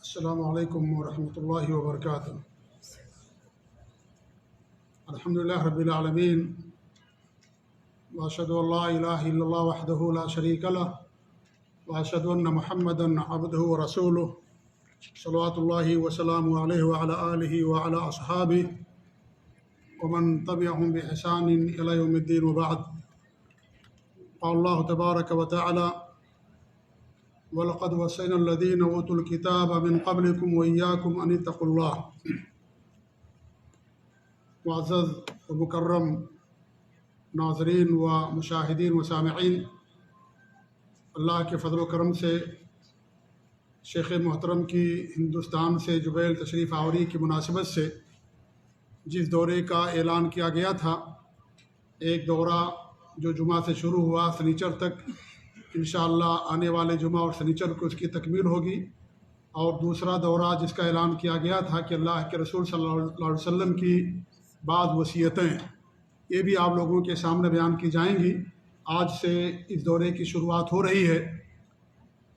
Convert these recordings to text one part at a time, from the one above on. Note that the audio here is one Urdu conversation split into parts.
السلام علیکم ورحمۃ اللہ وبرکاتہ۔ الحمدللہ رب العالمین، واشہد ان لا الہ الا اللہ وحدہ لا شریک لہ، واشہد ان محمدا عبدہ ورسولہ، صلوات اللہ وسلامہ علیہ وعلی آلہ وعلی اصحابہ ومن تبعہم بإحسان الی یوم الدین، وبعد۔ قال اللہ تبارک وتعالی: وَلَقَدْ وَصَّيْنَا الَّذِينَ أُوتُوا الْكِتَابَ مِنْ قَبْلِكُمْ وَإِيَّاكُمْ أَنِ اتَّقُوا اللَّهَ۔ معزز و مکرم ناظرین و مشاہدین و سامعین، اللہ کے فضل و کرم سے شیخ محترم کی ہندوستان سے جبیل تشریف آوری کی مناسبت سے جس دورے کا اعلان کیا گیا تھا، ایک دورہ جو جمعہ سے شروع ہوا سنیچر تک، انشاءاللہ آنے والے جمعہ اور سنیچر کو اس کی تکمیل ہوگی، اور دوسرا دورہ جس کا اعلان کیا گیا تھا کہ اللہ کے رسول صلی اللہ علیہ وسلم کی بعض وصیتیں، یہ بھی آپ لوگوں کے سامنے بیان کی جائیں گی۔ آج سے اس دورے کی شروعات ہو رہی ہے۔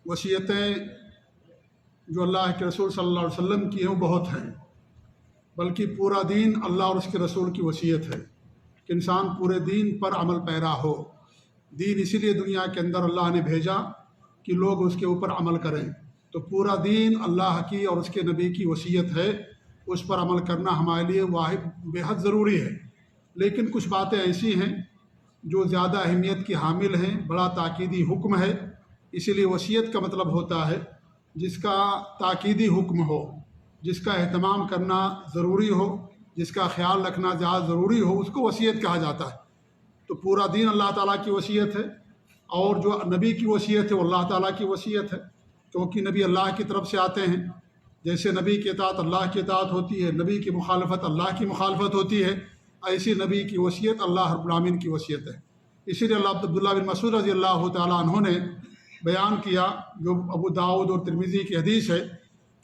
وصیتیں جو اللہ کے رسول صلی اللہ علیہ وسلم کی ہیں وہ بہت ہیں، بلکہ پورا دین اللہ اور اس کے رسول کی وصیت ہے کہ انسان پورے دین پر عمل پیرا ہو۔ دین اسی لیے دنیا کے اندر اللہ نے بھیجا کہ لوگ اس کے اوپر عمل کریں، تو پورا دین اللہ کی اور اس کے نبی کی وصیت ہے، اس پر عمل کرنا ہمارے لیے واحد بے حد ضروری ہے۔ لیکن کچھ باتیں ایسی ہیں جو زیادہ اہمیت کی حامل ہیں، بڑا تاکیدی حکم ہے، اسی لیے وصیت کا مطلب ہوتا ہے جس کا تاکیدی حکم ہو، جس کا اہتمام کرنا ضروری ہو، جس کا خیال رکھنا زیادہ ضروری ہو، اس کو وصیت کہا جاتا ہے۔ تو پورا دین اللہ تعالیٰ کی وصیت ہے، اور جو نبی کی وصیت ہے وہ اللہ تعالیٰ کی وصیت ہے، کیونکہ نبی اللہ کی طرف سے آتے ہیں۔ جیسے نبی کی اطاعت اللہ کی اطاعت ہوتی ہے، نبی کی مخالفت اللہ کی مخالفت ہوتی ہے، ایسی نبی کی وصیت اللہ رب العالمین کی وصیت ہے۔ اسی لیے عبداللہ بن مسعود رضی اللہ تعالیٰ عنہ نے بیان کیا، جو ابو داؤد اور ترمذی کی حدیث ہے،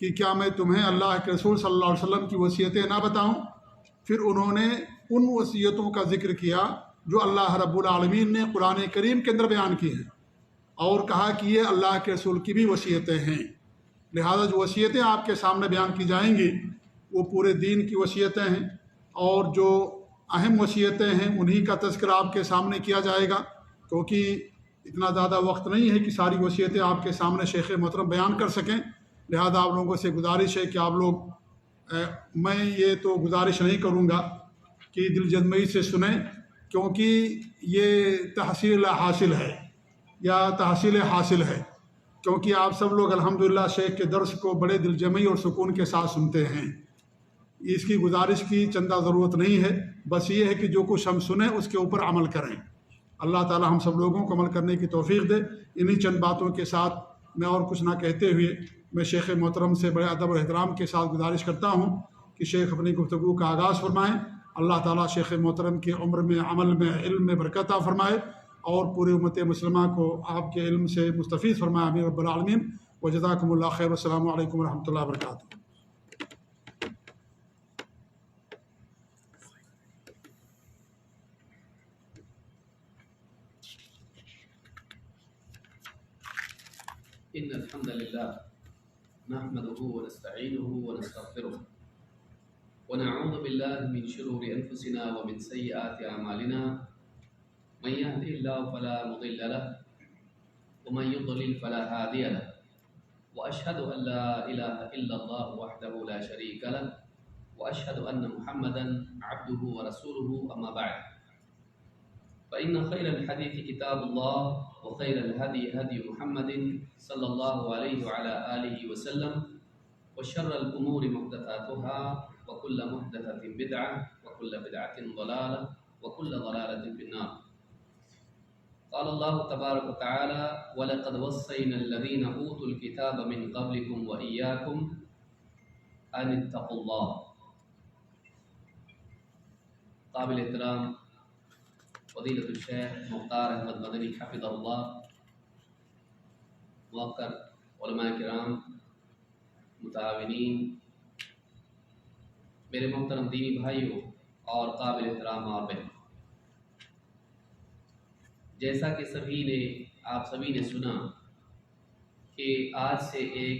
کہ کیا میں تمہیں اللہ کے رسول صلی اللہ علیہ وسلم کی وصیتیں نہ بتاؤں؟ پھر انہوں نے ان وصیتوں کا ذکر کیا جو اللہ رب العالمین نے قرآن کریم کے اندر بیان کی ہیں، اور کہا کہ یہ اللہ کے رسول کی بھی وصیتیں ہیں۔ لہذا جو وصیتیں آپ کے سامنے بیان کی جائیں گی وہ پورے دین کی وصیتیں ہیں، اور جو اہم وصیتیں ہیں انہی کا تذکرہ آپ کے سامنے کیا جائے گا، کیونکہ اتنا زیادہ وقت نہیں ہے کہ ساری وصیتیں آپ کے سامنے شیخ محترم بیان کر سکیں۔ لہذا آپ لوگوں سے گزارش ہے کہ آپ لوگ میں یہ تو گزارش نہیں کروں گا کہ دل جمعی سے سنیں، کیونکہ یہ تحصیل حاصل ہے یا تحصیل حاصل ہے، کیونکہ آپ سب لوگ الحمدللہ شیخ کے درس کو بڑے دل جمعی اور سکون کے ساتھ سنتے ہیں۔ اس کی گزارش کی چندہ ضرورت نہیں ہے، بس یہ ہے کہ جو کچھ ہم سنیں اس کے اوپر عمل کریں۔ اللہ تعالی ہم سب لوگوں کو عمل کرنے کی توفیق دے۔ انہی چند باتوں کے ساتھ میں اور کچھ نہ کہتے ہوئے میں شیخ محترم سے بڑے ادب و احترام کے ساتھ گزارش کرتا ہوں کہ شیخ اپنی گفتگو کا آغاز فرمائیں۔ اللہ تعالیٰ شیخ محترم کی عمر میں، عمل میں، علم میں برکت عطا فرمائے، اور پوری امت مسلمہ کو آپ کے علم سے مستفید فرمائے، آمین رب العالمین۔ وجزاکم اللہ خیر، والسلام علیکم ورحمۃ اللہ وبرکاتہ۔ إن الحمد لله نحمده ونستعينه ونستغفره ونعوذ بالله من شرور أنفسنا ومن سيئات أعمالنا، من يهده الله فلا مضل له ومن يضلل فلا هادي له، وأشهد أن لا إله إلا الله وحده لا شريك له، وأشهد أن محمدا عبده ورسوله، أما بعد، فإن خير الحديث كتاب الله، وخير الهدي هدي محمد صلى الله عليه وعلى آله وسلم، وشر الأمور محدثاتها، وكل محدثة بدعة، وكل بدعة ضلالة، وكل ضلالة في النار۔ قال الله تبارك وتعالى: ولقد وصينا الذين أوتوا الكتاب من قبلكم وإياكم أن اتقوا الله۔ قابل احترام فضیلت الشیخ مختار احمد مدنی حفظہ اللہ، موقر علماء کرام، متعاونین، میرے محترم دینی بھائیوں اور قابل احترام اور بہن، جیسا کہ آپ سبھی نے سنا کہ آج سے ایک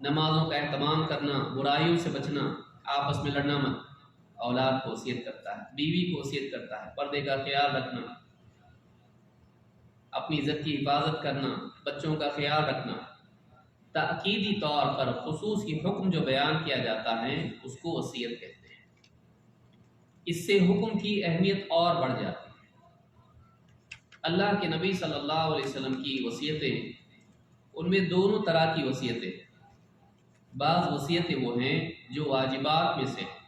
نمازوں کا اہتمام کرنا، برائیوں سے بچنا، آپس میں لڑنا مت، اولاد کو وصیت کرتا ہے، بیوی کو وصیت کرتا ہے، پردے کا خیال رکھنا، اپنی عزت کی حفاظت کرنا، بچوں کا خیال رکھنا۔ تأکیدی طور پر خصوصی حکم جو بیان کیا جاتا ہے اس کو وصیت کہتے ہیں۔ اس سے حکم کی اہمیت اور بڑھ جاتی ہے۔ اللہ کے نبی صلی اللہ علیہ وسلم کی وصیتیں، ان میں دونوں طرح کی وصیتیں، بعض وصیتیں وہ ہیں جو واجبات میں سے ہیں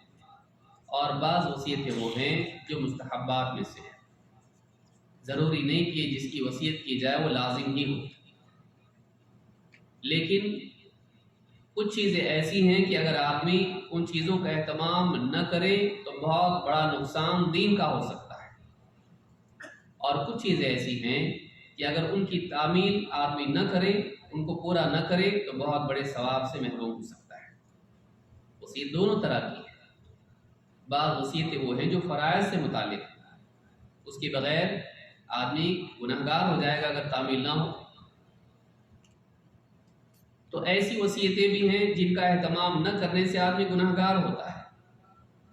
اور بعض وصیتیں وہ ہیں جو مستحبات میں سے ہیں۔ ضروری نہیں کہ جس کی وصیت کی جائے وہ لازم ہی ہو، لیکن کچھ چیزیں ایسی ہیں کہ اگر آدمی ان چیزوں کا اہتمام نہ کرے تو بہت بڑا نقصان دین کا ہو سکتا ہے، اور کچھ چیزیں ایسی ہیں کہ اگر ان کی تعمیل آدمی نہ کرے، ان کو پورا نہ کرے تو بہت بڑے ثواب سے محروم ہو سکتا ہے۔ وصیت دونوں طرح کی ہے۔ بعض وصیتیں وہ ہیں جو فرائض سے متعلق ہیں، اس کے بغیر آدمی گنہگار ہو جائے گا اگر تعمیل نہ ہو۔ تو ایسی وصیتیں بھی ہیں جن کا اہتمام نہ کرنے سے آدمی گنہگار ہوتا ہے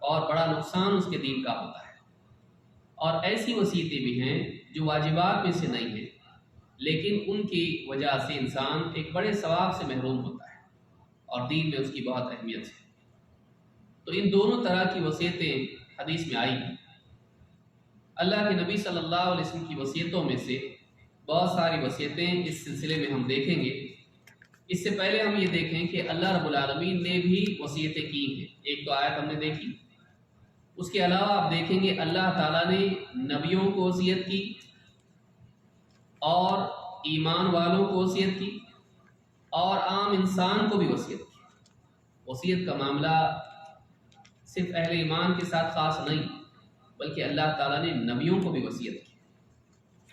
اور بڑا نقصان اس کے دین کا ہوتا ہے، اور ایسی وصیتیں بھی ہیں جو واجبات میں سے نہیں ہیں لیکن ان کی وجہ سے انسان ایک بڑے ثواب سے محروم ہوتا ہے اور دین میں اس کی بہت اہمیت ہے۔ تو ان دونوں طرح کی وصیتیں حدیث میں آئی ہیں۔ اللہ کے نبی صلی اللہ علیہ وسلم کی وصیتوں میں سے بہت ساری وصیتیں اس سلسلے میں ہم دیکھیں گے۔ اس سے پہلے ہم یہ دیکھیں کہ اللہ رب العالمین نے بھی وصیتیں کی ہیں۔ ایک تو آیت ہم نے دیکھی، اس کے علاوہ آپ دیکھیں گے اللہ تعالیٰ نے نبیوں کو وصیت کی اور ایمان والوں کو وصیت کی اور عام انسان کو بھی وصیت کی۔ وصیت کا معاملہ صرف اہل ایمان کے ساتھ خاص نہیں، بلکہ اللہ تعالیٰ نے نبیوں کو بھی وصیت کی،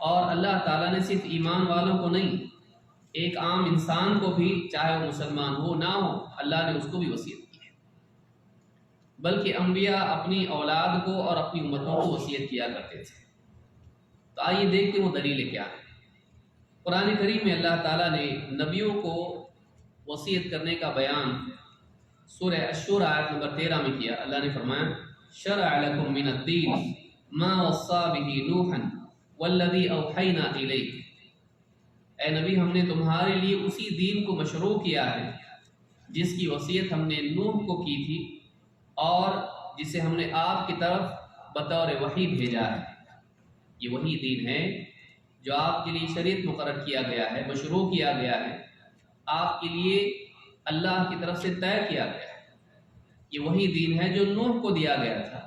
اور اللہ تعالیٰ نے صرف ایمان والوں کو نہیں، ایک عام انسان کو بھی، چاہے وہ مسلمان ہو نہ ہو، اللہ نے اس کو بھی وصیت کی ہے۔ بلکہ انبیاء اپنی اولاد کو اور اپنی امتوں کو وصیت کیا کرتے تھے۔ تو آئیے دیکھتے ہیں وہ دلیلیں کیا ہیں۔ قرآن کریم میں اللہ تعالیٰ نے نبیوں کو وصیت کرنے کا بیان سورہ الشورى آیت نمبر 13 میں کیا۔ اللہ نے فرمایا شرع لکم من الدین ما وصى به نوحا والذی اوحینا الیک، اے نبی ہم نے تمہارے لیے اسی دین کو مشروع کیا ہے جس کی وصیت ہم نے نوح کو کی تھی اور جسے ہم نے آپ کی طرف بطور وحی بھیجا ہے۔ یہ وہی دین ہے جو آپ کے لیے شریعت مقرر کیا گیا ہے، مشروع کیا گیا ہے، آپ کے لیے اللہ کی طرف سے طے کیا گیا ہے۔ یہ وہی دین ہے جو نوح کو دیا گیا تھا،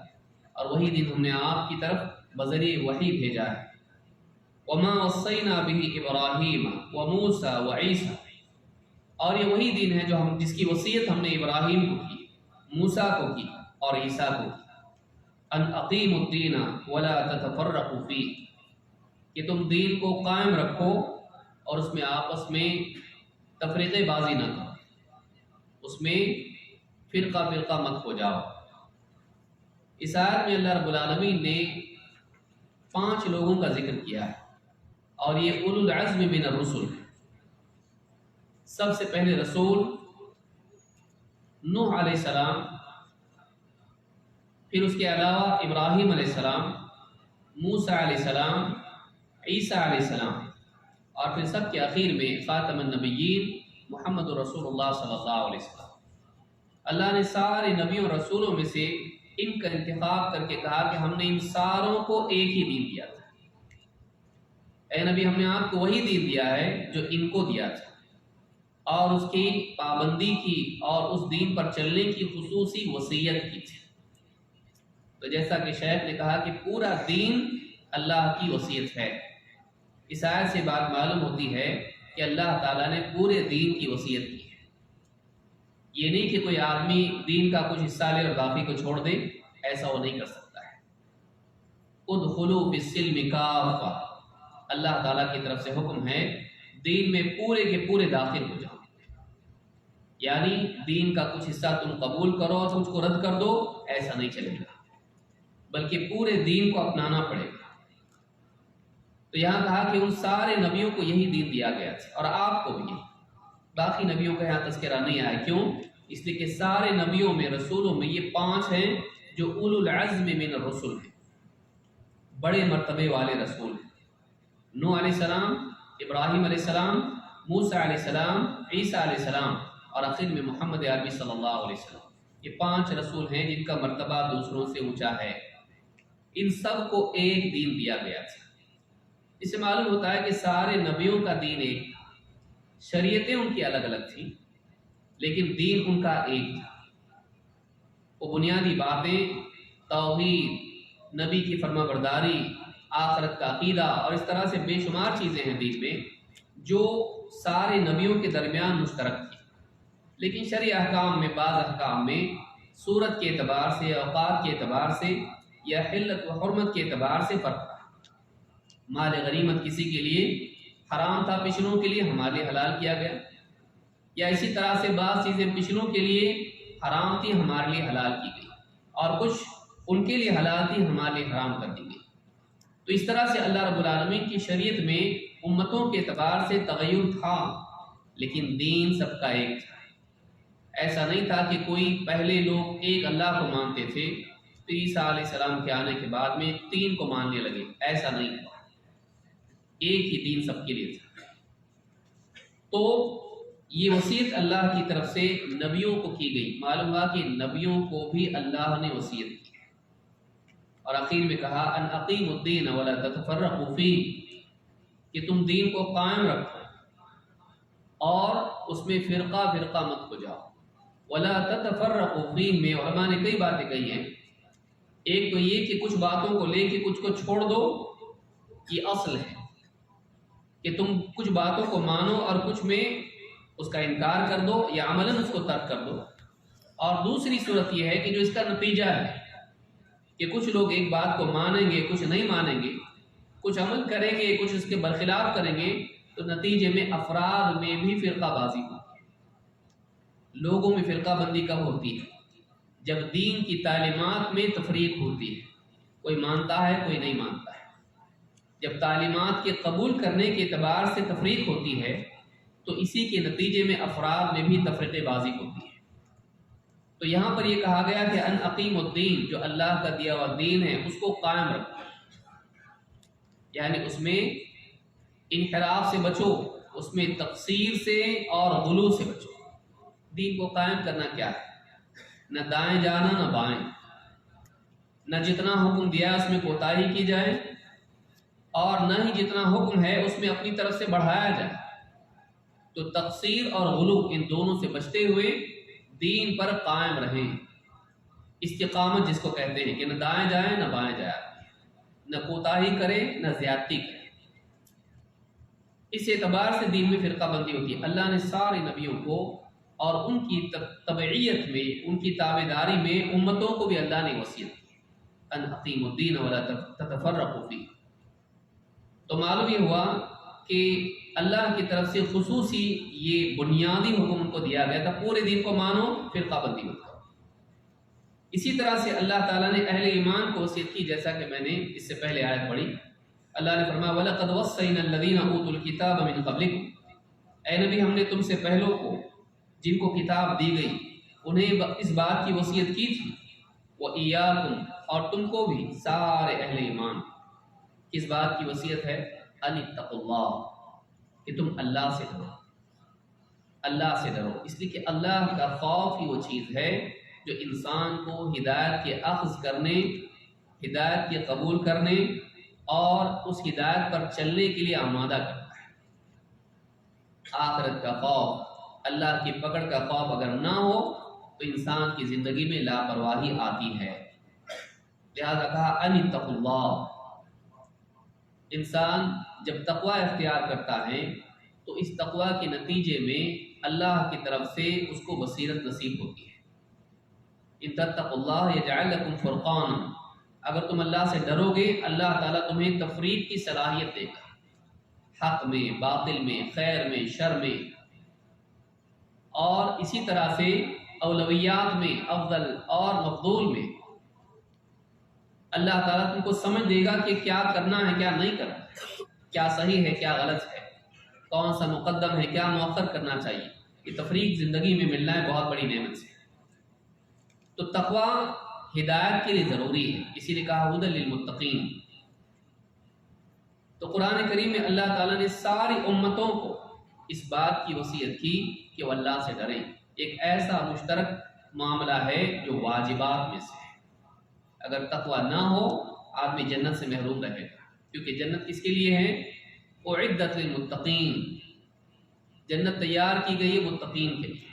اور وہی دین ہم نے آپ کی طرف بذریعہ وحی بھیجا ہے۔ وما وصینا به ابراہیم وموسیٰ وعیسیٰ، اور یہ وہی دین ہے جو جس کی وصیت ہم نے ابراہیم کو کی، موسیٰ کو کی اور عیسیٰ کو کی۔ ان اقیموا الدین ولا تتفرقوا فیہ، کہ تم دین کو قائم رکھو اور اس میں آپس میں تفریقے بازی نہ کرو، اس میں فرقہ فرقہ مت ہو جاؤ۔ اس آیت میں اللہ رب العالمین نے 5 لوگوں کا ذکر کیا ہے، اور یہ اولو العزم من الرسل۔ سب سے پہلے رسول نوح علیہ السلام، پھر اس کے علاوہ ابراہیم علیہ السلام، موسیٰ علیہ السلام، عیسیٰ علیہ السلام، اور پھر سب کے اخیر میں خاتم النبیین محمد رسول اللہ صلی اللہ علیہ وسلم۔ اللہ نے سارے نبیوں اور رسولوں میں سے ان کا انتخاب کر کے کہا کہ ہم نے ان ساروں کو ایک ہی دین دیا تھا۔ اے نبی ہم نے آپ کو وہی دین دیا ہے جو ان کو دیا تھا، اور اس کی پابندی کی اور اس دین پر چلنے کی خصوصی وصیت کی تھی۔ تو جیسا کہ شیخ نے کہا کہ پورا دین اللہ کی وصیت ہے۔ اس آیت سے بات معلوم ہوتی ہے کہ اللہ تعالیٰ نے پورے دین کی وصیت کی ہے۔ یہ نہیں کہ کوئی آدمی دین کا کچھ حصہ لے اور باقی کو چھوڑ دے، ایسا وہ نہیں کر سکتا ہے۔ ادخلوا فی السلم کافہ، اللہ تعالیٰ کی طرف سے حکم ہے دین میں پورے کے پورے داخل ہو جاؤ، یعنی دین کا کچھ حصہ تم قبول کرو اور کچھ کو رد کر دو، ایسا نہیں چلے گا، بلکہ پورے دین کو اپنانا پڑے گا۔ تو یہاں کہا کہ ان سارے نبیوں کو یہی دین دیا گیا تھا اور آپ کو بھی۔ باقی نبیوں کا یہاں تذکرہ نہیں آیا. کیوں؟ اس لیے کہ سارے نبیوں میں، رسولوں میں یہ 5 ہیں جو اولو العزم من الرسل ہیں، بڑے مرتبے والے رسول ہیں. نوح علیہ السلام، ابراہیم علیہ السلام، موسیٰ علیہ السلام، عیسیٰ علیہ السلام، اور آخر میں محمد عربی صلی اللہ علیہ وسلم. یہ 5 رسول ہیں جن کا مرتبہ دوسروں سے اونچا ہے. ان سب کو ایک دین دیا گیا تھا. اس سے معلوم ہوتا ہے کہ سارے نبیوں کا دین ایک تھا. شریعتیں ان کی الگ الگ تھیں لیکن دین ان کا ایک تھا. وہ بنیادی باتیں، توحید، نبی کی فرما برداری، آخرت کا عقیدہ اور اس طرح سے بے شمار چیزیں ہیں دین میں جو سارے نبیوں کے درمیان مشترک تھی. لیکن شرعی احکام میں بعض احکام میں صورت کے اعتبار سے، اوقات کے اعتبار سے یا حلت و حرمت کے اعتبار سے فرق تھا. مال غنیمت کسی کے لیے حرام تھا، پچھلوں کے لیے ہمارے لیے حلال کیا گیا، یا اسی طرح سے بعض چیزیں پچھلوں کے لیے حرام تھی، ہمارے لیے حلال کی گئی، اور کچھ ان کے لیے حلال تھی، ہمارے لیے حرام کر دی گئی. تو اس طرح سے اللہ رب العالمین کی شریعت میں امتوں کے اعتبار سے تغیر تھا لیکن دین سب کا ایک تھا. ایسا نہیں تھا کہ کوئی پہلے لوگ ایک اللہ کو مانتے تھے تو عیسیٰ علیہ السلام کے آنے کے بعد میں 3 کو ماننے لگے. ایسا نہیں تھا، ایک ہی دین سب کے لیے تھا. تو یہ وصیت اللہ کی طرف سے نبیوں کو کی گئی. معلوم ہوا کہ نبیوں کو بھی اللہ نے وصیت کی اور اخیر میں کہا ان اقیموا الدین ولا تتفرقوا فیہ، کہ تم دین کو قائم رکھو اور اس میں فرقہ فرقہ مت ہو جاؤ. ولا تتفرقوا فیہ میں علماء نے کئی باتیں کہی ہیں. ایک تو یہ کہ کچھ باتوں کو لے کے کچھ کو چھوڑ دو، یہ اصل ہے کہ تم کچھ باتوں کو مانو اور کچھ میں اس کا انکار کر دو یا عملاً اس کو ترک کر دو. اور دوسری صورت یہ ہے کہ جو اس کا نتیجہ ہے کہ کچھ لوگ ایک بات کو مانیں گے، کچھ نہیں مانیں گے، کچھ عمل کریں گے، کچھ اس کے برخلاف کریں گے، تو نتیجے میں افراد میں بھی فرقہ بازی ہوتی ہے. لوگوں میں فرقہ بندی کب ہوتی ہے؟ جب دین کی تعلیمات میں تفریق ہوتی ہے. کوئی مانتا ہے، کوئی نہیں مانتا ہے. جب تعلیمات کے قبول کرنے کے اعتبار سے تفریق ہوتی ہے تو اسی کے نتیجے میں افراد میں بھی تفریق بازی ہوتی ہے. تو یہاں پر یہ کہا گیا کہ ان اقیم الدین، جو اللہ کا دیا ہوا دین ہے اس کو قائم رکھو، یعنی اس میں انحراف سے بچو، اس میں تقصیر سے اور غلو سے بچو. دین کو قائم کرنا کیا ہے؟ نہ دائیں جانا نہ بائیں، نہ جتنا حکم دیا اس میں کوتاہی کی جائے اور نہ ہی جتنا حکم ہے اس میں اپنی طرف سے بڑھایا جائے. تو تقصیر اور غلو ان دونوں سے بچتے ہوئے دین پر قائم رہیں. استقامت جس کو کہتے ہیں کہ نہ دائیں جائیں نہ بائیں جائیں، نہ کوتاہی کرے نہ زیادتی کرے. اس اعتبار سے دین میں فرقہ بندی ہوتی ہے. اللہ نے سارے نبیوں کو اور ان کی تبعیت میں، ان کی تابعداری میں امتوں کو بھی اللہ نے وصیت کی ان اقیموا الدین ولا تتفرقوا فیہ. تو معلوم یہ ہوا کہ اللہ کی طرف سے خصوصی یہ بنیادی حکم ان کو دیا گیا تھا، پورے دین کو مانو، فرقہ بندی مت کرو. اسی طرح سے اللہ تعالیٰ نے اہل ایمان کو وصیت کی، جیسا کہ میں نے اس سے پہلے آیت پڑھی. اللہ نے فرمایا وَلَقَدْ وَصَّيْنَا الَّذِينَ أُوتُوا الْكِتَابَ مِنْ قَبْلِكُمْ، اے نبی ہم نے تم سے پہلوں کو جن کو کتاب دی گئی انہیں اس بات کی وصیت کی تھی وَإِيَّاكُمْ، اور تم کو بھی سارے اہل ایمان. کس بات کی وصیت ہے؟ أَنِ اتَّقُوا اللَّهَ، کہ تم اللہ سے ڈرو، اللہ سے ڈرو. اس لیے کہ اللہ کا خوف ہی وہ چیز ہے جو انسان کو ہدایت کے اخذ کرنے، ہدایت کے قبول کرنے اور اس ہدایت پر چلنے کے لیے آمادہ کرتا ہے. آخرت کا خوف، اللہ کی پکڑ کا خوف اگر نہ ہو تو انسان کی زندگی میں لاپرواہی آتی ہے. لہذا کہا ان اتقوا اللہ. انسان جب تقوی اختیار کرتا ہے تو اس تقوی کے نتیجے میں اللہ کی طرف سے اس کو بصیرت نصیب ہوتی ہے. ان تتقوا اللہ یجعل لکم فرقانا، اگر تم اللہ سے ڈرو گے اللہ تعالیٰ تمہیں تفریق کی صلاحیت دے گا، حق میں، باطل میں، خیر میں، شر میں، اور اسی طرح سے اولویات میں، افضل اور مفضول میں. اللہ تعالیٰ تم کو سمجھ دے گا کہ کیا کرنا ہے کیا نہیں کرنا، کیا صحیح ہے کیا غلط ہے، کون سا مقدم ہے کیا مؤخر کرنا چاہیے. یہ تفریق زندگی میں ملنا ہے بہت بڑی نعمت سے. تو تقوی ہدایت کے لیے ضروری ہے، اسی لیے کہا ہدی للمتقین. تو قرآن کریم میں اللہ تعالیٰ نے ساری امتوں کو اس بات کی وصیت کی کہ وہ اللہ سے ڈریں. ایک ایسا مشترک معاملہ ہے جو واجبات میں سے ہے. اگر تقوی نہ ہو آدمی جنت سے محروم رہے گا، کیونکہ جنت کس کے لیے ہے؟ اعدت للمتقین. جنت تیار کی گئی ہے متقین کے لیے.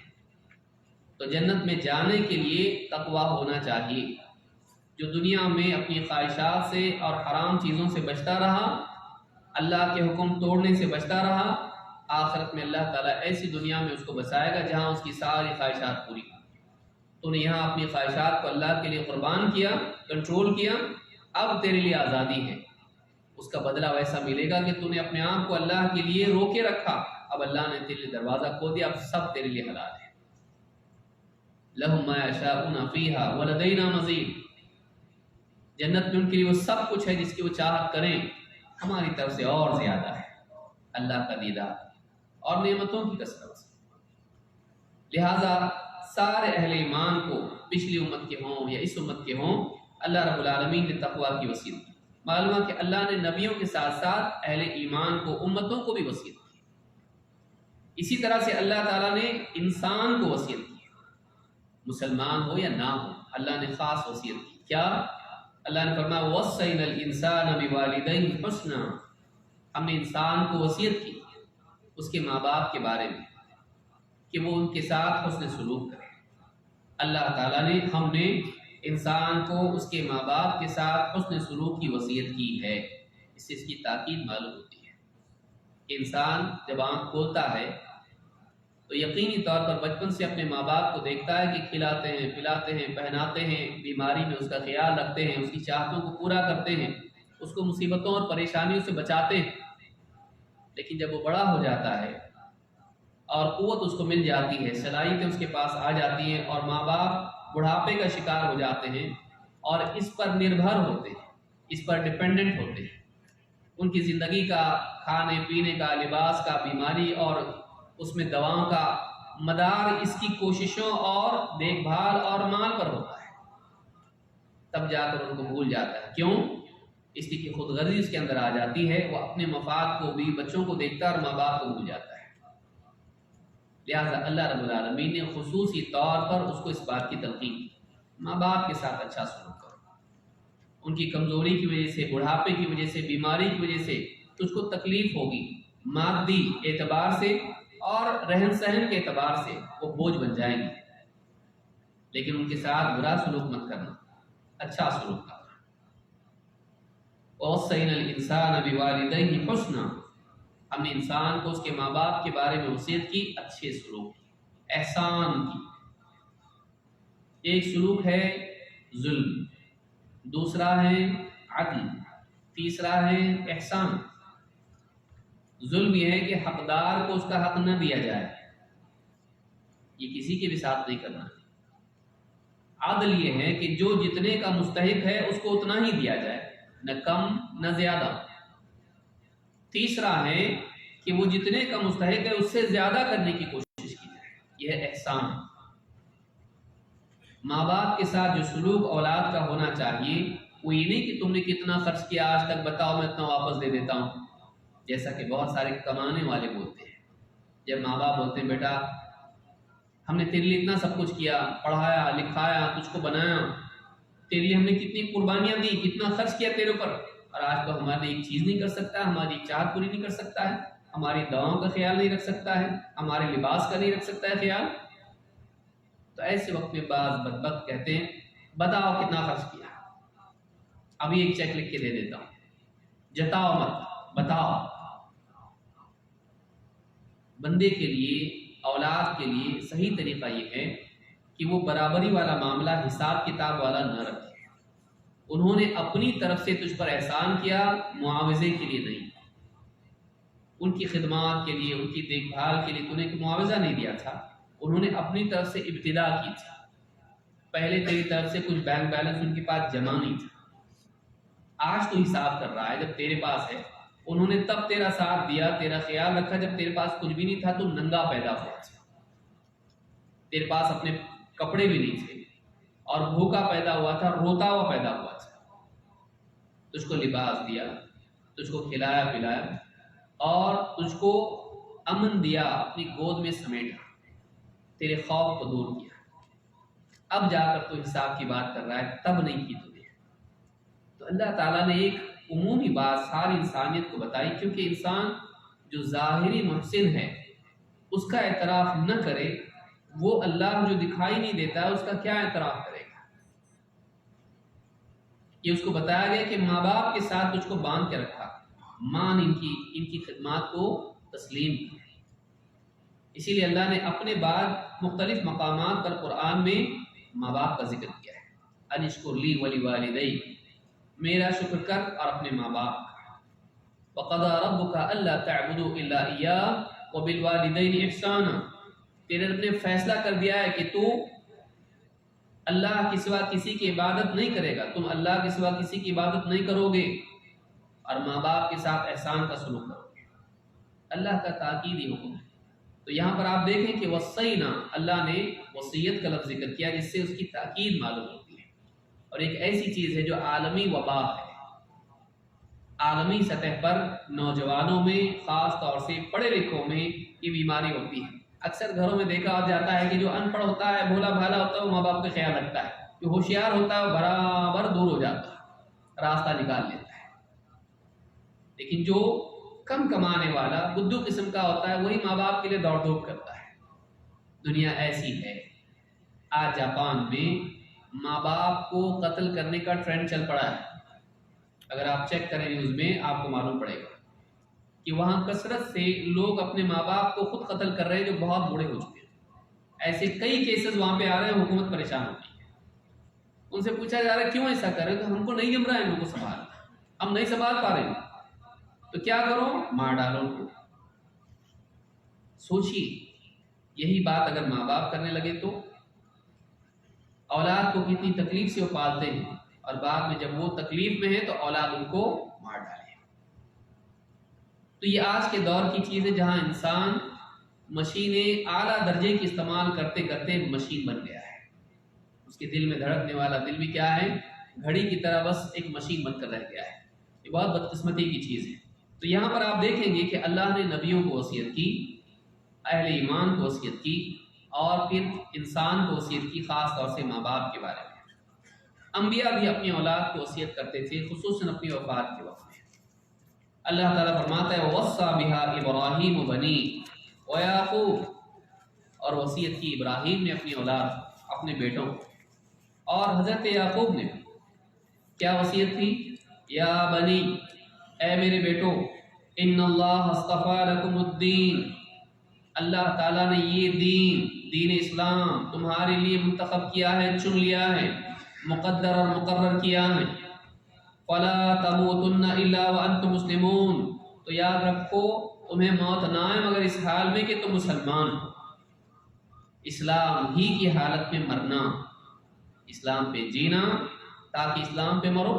تو جنت میں جانے کے لیے تقوی ہونا چاہیے. جو دنیا میں اپنی خواہشات سے اور حرام چیزوں سے بچتا رہا، اللہ کے حکم توڑنے سے بچتا رہا، آخرت میں اللہ تعالیٰ ایسی دنیا میں اس کو بسائے گا جہاں اس کی ساری خواہشات پوری ہوں. تو نے یہاں اپنی خواہشات کو اللہ کے لیے قربان کیا، کنٹرول کیا، اب تیرے لیے آزادی ہے. اس کا بدلہ ویسا ملے گا کہ تو نے اپنے آپ کو اللہ کے لیے روکے رکھا، اب اللہ نے تیرے لیے دروازہ کھول دیا، اب سب تیرے لیے حلال ہے. لَهُم مَا يَشَاءُونَ فِيهَا وَلَدَيْنَا مَزِيدٌ. جنت میں ان کے لیے وہ سب کچھ ہے جس کی وہ چاہت کریں، ہماری طرف سے اور زیادہ ہے. اللہ کا دیدار اور نعمتوں کی کثرت سے. لہذا سارے اہل ایمان کو، پچھلی امت کے ہوں یا اس امت کے ہوں، اللہ رب العالمین نے تقوی کی وصیت کی. معلوم ہے کہ اللہ نے نبیوں کے ساتھ ساتھ اہل ایمان کو، امتوں کو بھی وصیت کی. اسی طرح سے اللہ تعالیٰ نے انسان کو وصیت کی، مسلمان ہو یا نہ ہو، اللہ نے خاص وصیت کی. کیا؟ اللہ نے فرمایا وَوَصَّيْنَا الْإِنسَانَ بِوَالِدَيْهِ حُسْنًا. ہم نے انسان کو وصیت کی اس کے ماں باپ کے بارے میں کہ وہ ان کے ساتھ حسن سلوک کرے. اللہ تعالیٰ نے، ہم نے انسان کو اس کے ماں باپ کے ساتھ حسن سلوک کی وصیت کی ہے. اس سے اس کی تاکید معلوم ہوتی ہے کہ انسان جب آنکھ کھولتا ہے تو یقینی طور پر بچپن سے اپنے ماں باپ کو دیکھتا ہے کہ کھلاتے ہیں، پلاتے ہیں، پہناتے ہیں، بیماری میں اس کا خیال رکھتے ہیں، اس کی چاہتوں کو پورا کرتے ہیں، اس کو مصیبتوں اور پریشانیوں سے بچاتے ہیں. لیکن جب وہ بڑا ہو جاتا ہے اور قوت اس کو مل جاتی ہے، صلاحیتیں اس کے پاس آ جاتی ہیں اور ماں باپ بڑھاپے کا شکار ہو جاتے ہیں اور اس پر نربھر ہوتے ہیں، اس پر ڈیپینڈنٹ ہوتے ہیں. ان کی زندگی کا، کھانے پینے کا، لباس کا، بیماری اور اس میں دواؤں کا مدار اس کی کوششوں اور دیکھ بھال اور مال پر ہوتا ہے. تب جا کر ان کو بھول جاتا ہے. کیوں؟ اس لیے کہ خود غرضی اس کے اندر آ جاتی ہے، وہ اپنے مفاد کو بھی، بچوں کو دیکھتا ہے اور ماں باپ کو بھول جاتا ہے. لہٰذا اللہ رب العالمین نے خصوصی طور پر اس کو اس بات کی تلقین کی، ماں باپ کے ساتھ اچھا سلوک کرو. ان کی کمزوری کی وجہ سے، بڑھاپے کی وجہ سے، بیماری کی وجہ سے تجھ کو تکلیف ہوگی، مادی اعتبار سے اور رہن سہن کے اعتبار سے وہ بوجھ بن جائیں گے، لیکن ان کے ساتھ برا سلوک مت کرنا، اچھا سلوک کرنا. وَوَصَّيْنَا الْإِنسَانَ بِوَالِدَيْهِ حُسْنًا. ہم نے انسان کو اس کے ماں باپ کے بارے میں وصیت کی اچھے سلوک کی، احسان کی. ایک سلوک ہے ظلم، دوسرا ہے عدل، تیسرا ہے احسان. ظلم یہ ہے کہ حقدار کو اس کا حق نہ دیا جائے، یہ کسی کے بھی ساتھ نہیں کرنا. عدل یہ ہے کہ جو جتنے کا مستحق ہے اس کو اتنا ہی دیا جائے، نہ کم نہ زیادہ. تیسرا ہے کہ وہ جتنے کا مستحق ہے اس سے زیادہ کرنے کی کوشش کی جائے، یہ ہے احسان. ماں باپ کے ساتھ جو سلوک اولاد کا ہونا چاہیے وہ یہ نہیں کہ تم نے کتنا خرچ کیا آج تک، بتاؤ میں اتنا واپس دے دیتا ہوں، جیسا کہ بہت سارے کمانے والے بولتے ہیں. جب ماں باپ بولتے ہیں بیٹا ہم نے تیرے لیے اتنا سب کچھ کیا، پڑھایا لکھایا، تجھ کو بنایا، تیرے لیے ہم نے کتنی قربانیاں دی، کتنا خرچ کیا تیرے اوپر، اور آج تو ہماری ایک چیز نہیں کر سکتا ہے، ہماری ایک چاہت پوری نہیں کر سکتا ہے، ہماری دواؤں کا خیال نہیں رکھ سکتا ہے، ہمارے لباس کا نہیں رکھ سکتا ہے خیال. تو ایسے وقت میں بعض بدبخت کہتے ہیں بتاؤ کتنا خرچ کیا، ابھی ایک چیک لکھ کے دے دیتا ہوں، جتاؤ مت، بتاؤ. بندے کے لیے، اولاد کے لیے صحیح طریقہ یہ ہے کہ وہ برابری والا معاملہ حساب کتاب والا نہ رکھے. انہوں نے اپنی طرف سے تجھ پر احسان کیا، معاوضے کے لیے نہیں. ان کی خدمات کے لیے، ان کی دیکھ بھال کے لیے تو نے معاوضہ نہیں دیا تھا، انہوں نے اپنی طرف سے ابتدا کی تھی. پہلے تیری طرف سے کچھ بینک بیلنس ان کے پاس جمع نہیں تھا، آج تو حساب کر رہا ہے جب تیرے پاس ہے. انہوں نے تب تیرا ساتھ دیا، تیرا خیال رکھا جب تیرے پاس کچھ بھی نہیں تھا، تو ننگا پیدا ہوا تھا. تیرے پاس اپنے کپڑے بھی نہیں تھے اور بھوکا پیدا ہوا تھا، روتا ہوا پیدا ہوا تھا، تجھ کو لباس دیا، تجھ کو کھلایا پلایا اور تجھ کو امن دیا، اپنی گود میں سمیٹا، تیرے خوف کو دور کیا، اب جا کر تو حساب کی بات کر رہا ہے، تب نہیں کی تجھے۔ تو اللہ تعالیٰ نے ایک عمومی بات ساری انسانیت کو بتائی، کیونکہ انسان جو ظاہری محسن ہے اس کا اعتراف نہ کرے، وہ اللہ جو دکھائی نہیں دیتا ہے اس کا کیا اعتراف کرے گا۔ یہ اس کو بتایا گیا کہ ماں باپ کے ساتھ تجھ کو باندھ کے رکھا، مان ان کی خدمات کو تسلیم کی۔ اسی لیے اللہ نے اپنے بعد مختلف مقامات پر قرآن میں ماں باپ کا ذکر کیا ہے، انشکر لی ولی والدی، میرا شکر کر اور اپنے ماں باپ کا۔ وَقَضَىٰ رَبُّكَ أَلَّا تَعْبُدُوا إِلَّا إِيَّاهُ وَبِالْوَالِدَيْنِ إِحْسَانًا، تیرے رب نے فیصلہ کر دیا ہے کہ تو اللہ کے سوا کسی کی عبادت نہیں کرے گا، تم اللہ کے سوا کسی کی عبادت نہیں کرو گے اور ماں باپ کے ساتھ احسان کا سلوک کرو گے۔ اللہ کا تاکیدی حکم ہے۔ تو یہاں پر آپ دیکھیں کہ وصینا، اللہ نے وصیت کا لفظ ذکر کیا جس سے اس کی تاکید معلوم ہوتی ہے، اور ایک ایسی چیز ہے جو عالمی وبا ہے۔ عالمی سطح پر نوجوانوں میں، خاص طور سے پڑھے لکھوں میں یہ بیماری ہوتی ہے۔ اکثر گھروں میں دیکھا جاتا ہے کہ جو ان پڑھ ہوتا ہے، بھولا بھالا ہوتا ہے، وہ ماں باپ کا خیال رکھتا ہے، جو ہوشیار ہوتا ہے وہ برابر دور ہو جاتا ہے، راستہ نکال لیتا ہے، لیکن جو کم کمانے والا بدھو قسم کا ہوتا ہے وہی ماں باپ کے لیے دوڑ دھوپ کرتا ہے۔ دنیا ایسی ہے۔ آج جاپان میں ماں باپ کو قتل کرنے کا ٹرینڈ چل پڑا ہے۔ اگر آپ چیک کریں نیوز میں آپ کو معلوم پڑے گا کہ وہاں کثرت سے لوگ اپنے ماں باپ کو خود قتل کر رہے ہیں جو بہت بوڑھے ہو چکے ہیں۔ ایسے کئی کیسز وہاں پہ آ رہے ہیں، حکومت پریشان ہوتی ہے۔ ان سے پوچھا جا رہا ہے کیوں ایسا کر رہے ہیں، تو ہم کو نہیں جم رہا ہے ان کو سنبھال، ہم نہیں سنبھال پا رہے ہیں، تو کیا کرو، مار ڈالو ان کو۔ سوچیے یہی بات اگر ماں باپ کرنے لگے تو اولاد کو کتنی تکلیف سے وہ پالتے ہیں، اور بعد میں جب وہ تکلیف میں ہے تو اولاد ان کو مار ڈالے۔ تو یہ آج کے دور کی چیز ہے جہاں انسان مشینیں اعلیٰ درجے کی استعمال کرتے کرتے مشین بن گیا ہے۔ اس کے دل میں دھڑکنے والا دل بھی کیا ہے، گھڑی کی طرح بس ایک مشین بن کر رہ گیا ہے۔ یہ بہت بدقسمتی کی چیز ہے۔ تو یہاں پر آپ دیکھیں گے کہ اللہ نے نبیوں کو وصیت کی، اہل ایمان کو وصیت کی، اور پھر انسان کو وصیت کی، خاص طور سے ماں باپ کے بارے میں۔ انبیاء بھی اپنی اولاد کو وصیت کرتے تھے، خصوصاً اپنی وفات کے وقت میں۔ اللہ تعالیٰ فرماتا ہے وَوَصَّىٰ بِهَا إِبْرَاهِيمُ بَنِيهِ وَيَعْقُوبُ، اور وصیت کی ابراہیم نے اپنی اولاد، اپنے بیٹوں کو، اور حضرت یعقوب نے کیا وصیت کی، یا بنی، اے میرے بیٹو، ان اللہ اصطفیٰ لکم الدین، اللہ تعالیٰ نے یہ دین اسلام تمہارے لیے منتخب کیا ہے، چن لیا ہے، مقدر اور مقرر کیا ہے۔ فَلَا تَمُوتُنَّ إِلَّا وَأَنْتُمْ مُسْلِمُونَ، تو یاد رکھو تمہیں موت نہ آئے مگر اس حال میں کہ تم مسلمان ہو۔ اسلام ہی کی حالت میں مرنا، اسلام پہ جینا تاکہ اسلام پہ مرو،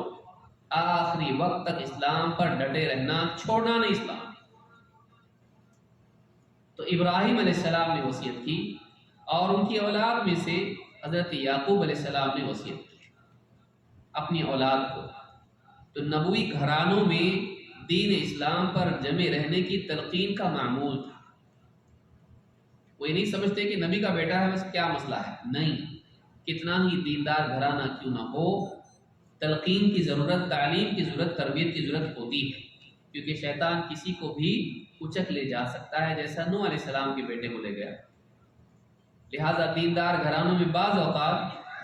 آخری وقت تک اسلام پر ڈٹے رہنا، چھوڑنا نہیں اسلام۔ تو ابراہیم علیہ السلام نے وصیت کی، اور ان کی اولاد میں سے حضرت یعقوب علیہ السلام نے وصیت کی اپنی اولاد کو۔ تو نبوی گھرانوں میں دین اسلام پر جمع رہنے کی تلقین کا معمول تھا۔ وہ یہ نہیں سمجھتے کہ نبی کا بیٹا ہے بس کیا مسئلہ ہے، نہیں، کتنا ہی دیندار گھرانہ کیوں نہ ہو، تلقین کی ضرورت، تعلیم کی ضرورت، تربیت کی ضرورت ہوتی ہے، کیونکہ شیطان کسی کو بھی اچک لے جا سکتا ہے، جیسا نوح علیہ السلام کے بیٹے کو لے گیا۔ لہٰذا دیندار گھرانوں میں بعض اوقات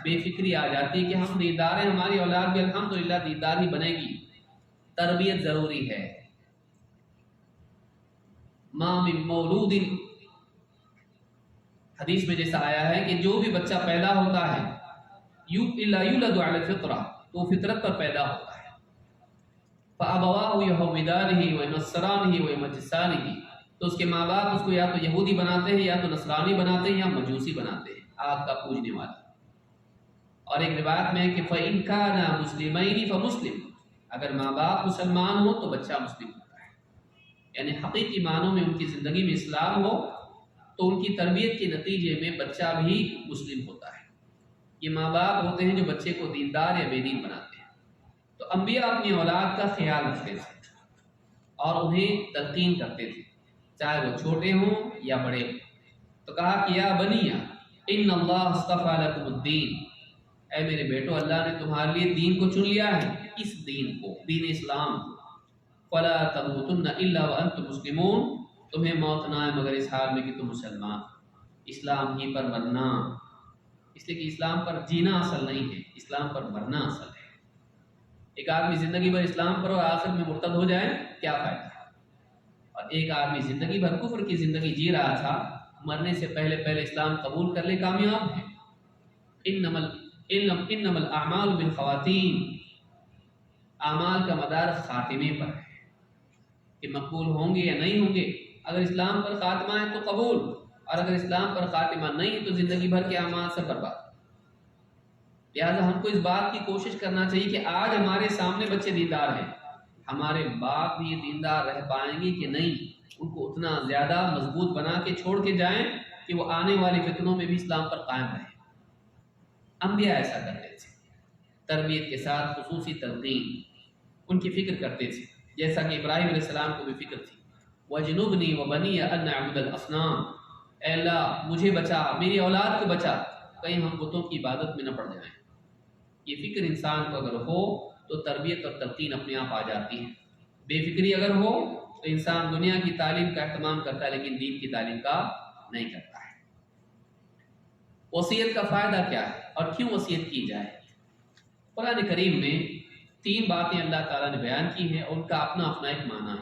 بے فکری آ جاتی ہے کہ ہم دیندار ہیں، ہماری اولاد بھی الحمدللہ دیندار ہی بنے گی۔ تربیت ضروری ہے۔ ما من مولود، حدیث میں جیسا آیا ہے کہ جو بھی بچہ پیدا ہوتا ہے الا یولد علی الفطرہ، تو فطرت پر پیدا ہوتا ہے، فابواہ یہودانہ وینصرانہ ویمجسانہ، تو اس کے ماں باپ اس کو یا تو یہودی بناتے ہیں، یا تو نصرانی بناتے ہیں، یا مجوسی بناتے ہیں، آگ کا پوجنے والا۔ اور ایک روایت میں ہے کہ فَإِنْ كَانَ مُسْلِمَيْنِ فَمُسْلِمٌ، اگر ماں باپ مسلمان ہو تو بچہ مسلم ہوتا ہے، یعنی حقیقی معنوں میں ان کی زندگی میں اسلام ہو تو ان کی تربیت کے نتیجے میں بچہ بھی مسلم ہوتا ہے۔ یہ ماں باپ ہوتے ہیں جو بچے کو دیندار یا بے دین بناتے ہیں۔ تو انبیاء اپنی اولاد کا خیال رکھتے تھے اور انہیں تلقین کرتے تھے، چاہے وہ چھوٹے ہوں یا بڑے ہوں۔ تو کہا کہ یا بنیا ان اللہ اصطفیٰ لکم الدین، اے میرے بیٹو، اللہ نے تمہارے لیے دین کو چن لیا ہے، اس دین کو، دین اسلام کو۔ فلا تموتن الا وانتم مسلمون، تمہیں موت نہ آئے مگر اس حال میں کہ تم مسلمان، اسلام ہی پر مرنا، اس لیے کہ اسلام پر جینا اصل نہیں ہے، اسلام پر مرنا اصل ہے۔ ایک آدمی زندگی بھر اسلام پر اور آخر میں مرتد ہو جائے کیا فائدہ؟ اور ایک آدمی زندگی بھر کفر کی زندگی جی رہا تھا، مرنے سے پہلے اسلام قبول کر لے، کامیاب ہے۔ انما الاعمال بالخواتیم، اعمال کا مدار خاتمے پر ہے کہ مقبول ہوں گے یا نہیں ہوں گے۔ اگر اسلام پر خاتمہ ہے تو قبول، اور اگر اسلام پر خاتمہ نہیں تو زندگی بھر کے اعمال سے برباد۔ لہٰذا ہم کو اس بات کی کوشش کرنا چاہیے کہ آج ہمارے سامنے بچے دیندار ہیں، ہمارے باپ بھی دیندار رہ پائیں گے کہ نہیں، ان کو اتنا زیادہ مضبوط بنا کے چھوڑ کے جائیں کہ وہ آنے والے فتنوں میں بھی اسلام پر قائم رہیں۔ انبیاء ایسا کرتے تھے، تربیت کے ساتھ خصوصی تلقین، ان کی فکر کرتے تھے، جیسا کہ ابراہیم علیہ السلام کو بھی فکر تھی۔ وَجْنُبْنِي وَبَنِيَ أَن نَعْبُدَ الْأَصْنَامَ، اے اللہ مجھے بچا، میری اولاد کو بچا، کہیں ہم بتوں کی عبادت میں نہ پڑ جائیں۔ یہ فکر انسان کو اگر ہو تو تربیت اور تلقین اپنے آپ آ جاتی ہے۔ بے فکری اگر ہو تو انسان دنیا کی تعلیم کا اہتمام کرتا ہے لیکن دین کی تعلیم کا نہیں کرتا ہے۔ وصیت کا فائدہ کیا ہے اور کیوں وصیت کی جائے؟ قرآن کریم میں 3 باتیں اللہ تعالیٰ نے بیان کی ہیں، ان کا اپنا ایک معنی ہے۔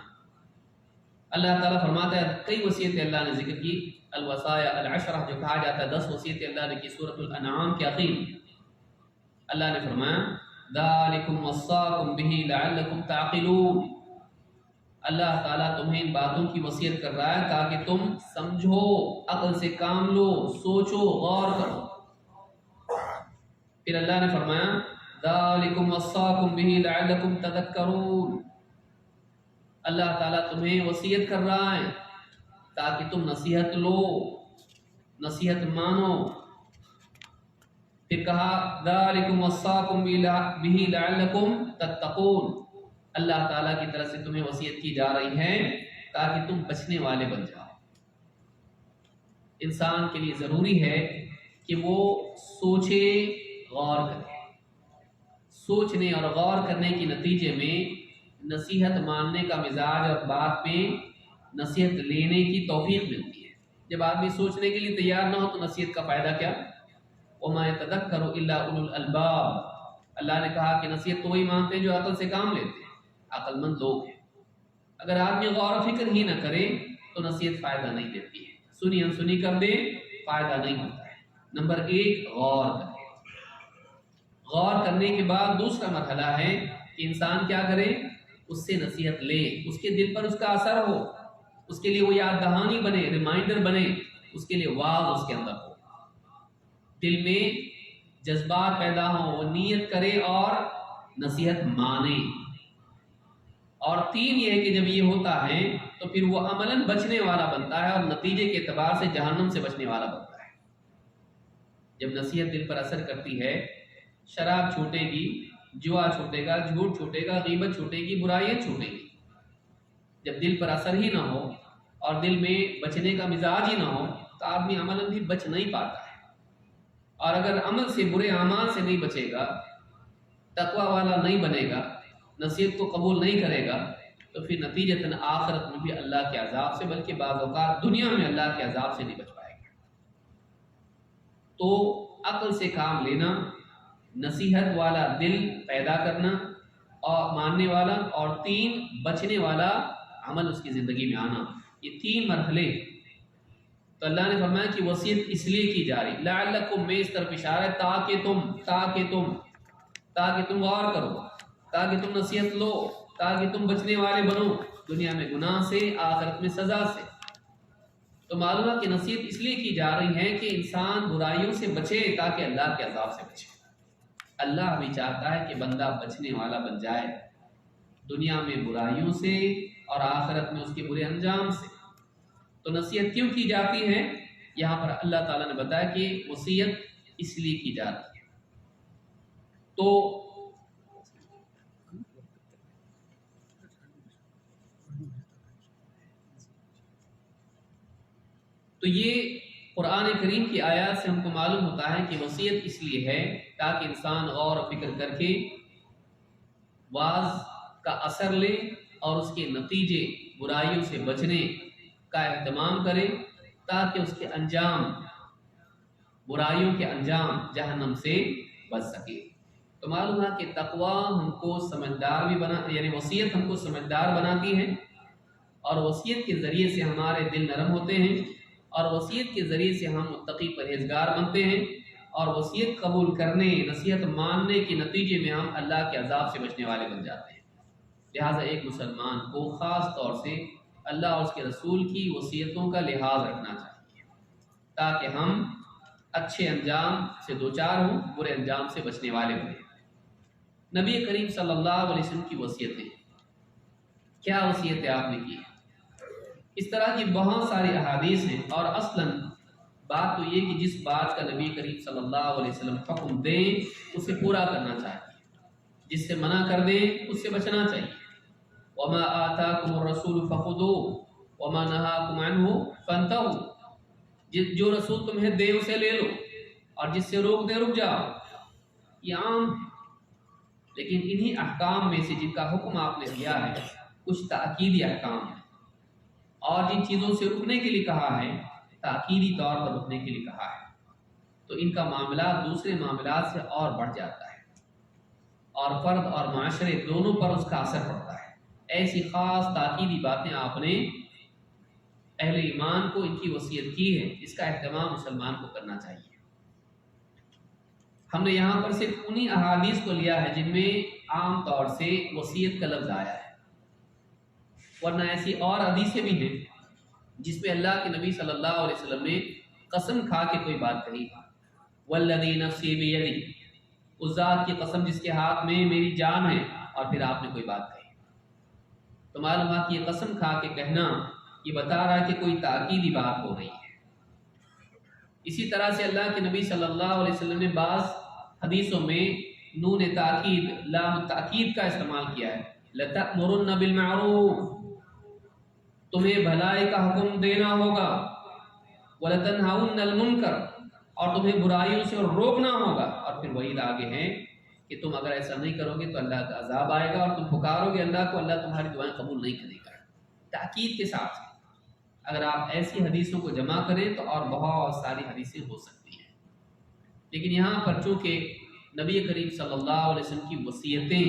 اللہ تعالیٰ فرماتا ہے، کئی وصیتیں اللہ نے ذکر کی، الوصایا العشرہ جو کہا جاتا ہے، 10 وصیتیں اللہ نے کی سورۃ الانعام کے آخر میں۔ اللہ نے فرمایا ذالکم وصاکم بہ لعلکم تعقلون، اللہ تعالیٰ تمہیں ان باتوں کی وصیت کر رہا ہے تاکہ تم سمجھو، عقل سے کام لو، سوچو، غور کرو۔ پھر اللہ نے فرمایا ذالکم وصاکم بہ لعلکم تذکرون، اللہ تعالیٰ تمہیں وصیت کر رہا ہے تاکہ تم نصیحت لو، نصیحت مانو۔ پھر کہا ذالکم وصاکم بہ لعلکم تتقون، اللہ تعالیٰ کی طرف سے تمہیں وصیت کی جا رہی ہے تاکہ تم بچنے والے بن جاؤ۔ انسان کے لیے ضروری ہے کہ وہ سوچے، غور کرے۔ سوچنے اور غور کرنے کے نتیجے میں نصیحت ماننے کا مزاج اور بات میں نصیحت لینے کی توفیق ملتی ہے۔ جب آدمی سوچنے کے لیے تیار نہ ہو تو نصیحت کا فائدہ کیا؟ وَمَا يَتَذَكَّرُ إِلَّا أُولُو الْأَلْبَابِ، اللہ نے کہا کہ نصیحت تو وہی مانتے ہیں جو عقل سے کام لیتے ہیں، عقل مند لوگ ہیں۔ اگر آدمی غور و فکر ہی نہ کرے تو نصیحت فائدہ نہیں دیتی ہے، سنی انسنی کر دے فائدہ نہیں ہوتا ہے۔ نمبر 1 غور کرے۔ غور کرنے کے بعد دوسرا مرحلہ ہے کہ انسان کیا کرے، اس سے نصیحت لے، اس کے دل پر اس کا اثر ہو، اس کے لیے وہ یاد دہانی بنے، ریمائنڈر بنے، اس کے لیے واعظ اس کے اندر ہو، دل میں جذبات پیدا ہوں، وہ نیت کرے اور نصیحت مانے۔ اور 3 یہ ہے کہ جب یہ ہوتا ہے تو پھر وہ عملاً بچنے والا بنتا ہے اور نتیجے کے اعتبار سے جہنم سے بچنے والا بنتا ہے۔ جب نصیحت دل پر اثر کرتی ہے، شراب چھوٹے گی، جوا چھوٹے گا، جھوٹ چھوٹے گا، غیبت چھوٹے گی، برائیاں چھوٹے گی۔ جب دل پر اثر ہی نہ ہو اور دل میں بچنے کا مزاج ہی نہ ہو تو آدمی عملاً بھی بچ نہیں پاتا ہے۔ اور اگر عمل سے، برے اعمال سے نہیں بچے گا، تقوی والا نہیں بنے گا، نصیحت کو قبول نہیں کرے گا، تو پھر نتیجتاً آخرت میں بھی اللہ کے عذاب سے، بلکہ بعض اوقات دنیا میں اللہ کے عذاب سے نہیں بچ پائے گا۔ تو عقل سے کام لینا، نصیحت والا دل پیدا کرنا اور ماننے والا، اور 3 بچنے والا عمل اس کی زندگی میں آنا، یہ 3 مرحلے۔ تو اللہ نے فرمایا کہ وصیت اس لیے کی جا رہی، لعلکم، میں اس طرف اشارہ ہے تاکہ تم غور کرو، تاکہ تم نصیحت لو، تاکہ تم بچنے والے بنو، دنیا میں گناہ سے، آخرت میں سزا سے۔ تو معلوم ہے کہ نصیحت اس لیے کی جا رہی ہے کہ انسان برائیوں سے بچے تاکہ اللہ کے عذاب سے بچے۔ اللہ بھی چاہتا ہے کہ بندہ بچنے والا بن جائے دنیا میں برائیوں سے اور آخرت میں اس کے برے انجام سے۔ تو نصیحت کیوں کی جاتی ہے؟ یہاں پر اللہ تعالیٰ نے بتایا کہ وصیت اس لیے کی جاتی ہے۔ تو یہ قرآن کریم کی آیات سے ہم کو معلوم ہوتا ہے کہ وصیت اس لیے ہے تاکہ انسان غور و فکر کر کے واز کا اثر لے اور اس کے نتیجے برائیوں سے بچنے کا اہتمام کرے، تاکہ اس کے انجام، برائیوں کے انجام جہنم سے بچ سکے۔ تو معلوم ہے کہ تقوی ہم کو سمجھدار بھی یعنی وصیت ہم کو سمجھدار بناتی ہے، اور وصیت کے ذریعے سے ہمارے دل نرم ہوتے ہیں، اور وصیت کے ذریعے سے ہم متقی پرہیزگار بنتے ہیں، اور وصیت قبول کرنے، نصیحت ماننے کے نتیجے میں ہم اللہ کے عذاب سے بچنے والے بن جاتے ہیں۔ لہٰذا ایک مسلمان کو خاص طور سے اللہ اور اس کے رسول کی وصیتوں کا لحاظ رکھنا چاہیے، تاکہ ہم اچھے انجام سے دوچار ہوں، برے انجام سے بچنے والے بنیں۔ نبی کریم صلی اللہ علیہ وسلم کی وصیتیں، کیا وصیتیں آپ نے کی؟ اس طرح کی بہت ساری احادیث ہیں، اور اصلاً بات تو یہ کہ جس بات کا نبی کریم صلی اللہ علیہ وسلم حکم دیں اسے پورا کرنا چاہیے، جس سے منع کر دیں اس سے بچنا چاہیے۔ وَمَا آتَاكُمُ الرَّسُولُ فَخُذُوهُ وَمَا نَهَاكُمْ عَنْهُ فَانْتَهُوا، جو رسول تمہیں دے اسے لے لو، اور جس سے روک دے رک جاؤ۔ یہ عام ہے، لیکن انہی احکام میں سے جن کا حکم آپ نے دیا ہے کچھ تاکیدی احکام ہیں، اور جن چیزوں سے رکنے کے لیے کہا ہے تاکیدی طور پر رکنے کے لیے کہا ہے، تو ان کا معاملات دوسرے معاملات سے اور بڑھ جاتا ہے، اور فرد اور معاشرے دونوں پر اس کا اثر پڑتا ہے۔ ایسی خاص تاکیدی باتیں آپ نے اہل ایمان کو ان کی وصیت کی ہے، اس کا اہتمام مسلمان کو کرنا چاہیے۔ ہم نے یہاں پر صرف انہی احادیث کو لیا ہے جن میں عام طور سے وصیت کا لفظ آیا ہے، ورنہ ایسی اور حدیثیں بھی ہیں جس میں اللہ کے نبی صلی اللہ علیہ وسلم نے قسم کھا کے کوئی بات کہی، والذی نفسی بیدی، اس ذات کی قسم جس کے ہاتھ میں میری جان ہے، اور پھر آپ نے کوئی بات کہی۔ تو معلوم ہے کہ یہ قسم کھا کے کہنا یہ بتا رہا ہے کہ کوئی تاکیدی بات ہو رہی ہے۔ اسی طرح سے اللہ کے نبی صلی اللہ علیہ وسلم نے بعض حدیثوں میں نون تاکید، لام تاکید کا استعمال کیا ہے، لَتَأْمُرُنَّ بِالْمَعْرُوفِ، تمہیں بھلائی کا حکم دینا ہوگا، وَلَتَنْهَوُنَّ الْمُنْكَرَ، اور تمہیں برائیوں سے روکنا ہوگا، اور پھر وعید آگے ہیں کہ تم اگر ایسا نہیں کرو گے تو اللہ کا عذاب آئے گا، اور تم پکارو گے اللہ کو، اللہ تمہاری دعائیں قبول نہیں کرے گا۔ تاکید کے ساتھ اگر آپ ایسی حدیثوں کو جمع کریں تو اور بہت ساری حدیثیں ہو سکتی ہیں، لیکن یہاں پر چونکہ نبی کریم صلی اللہ علیہ وسلم کی وصیتیں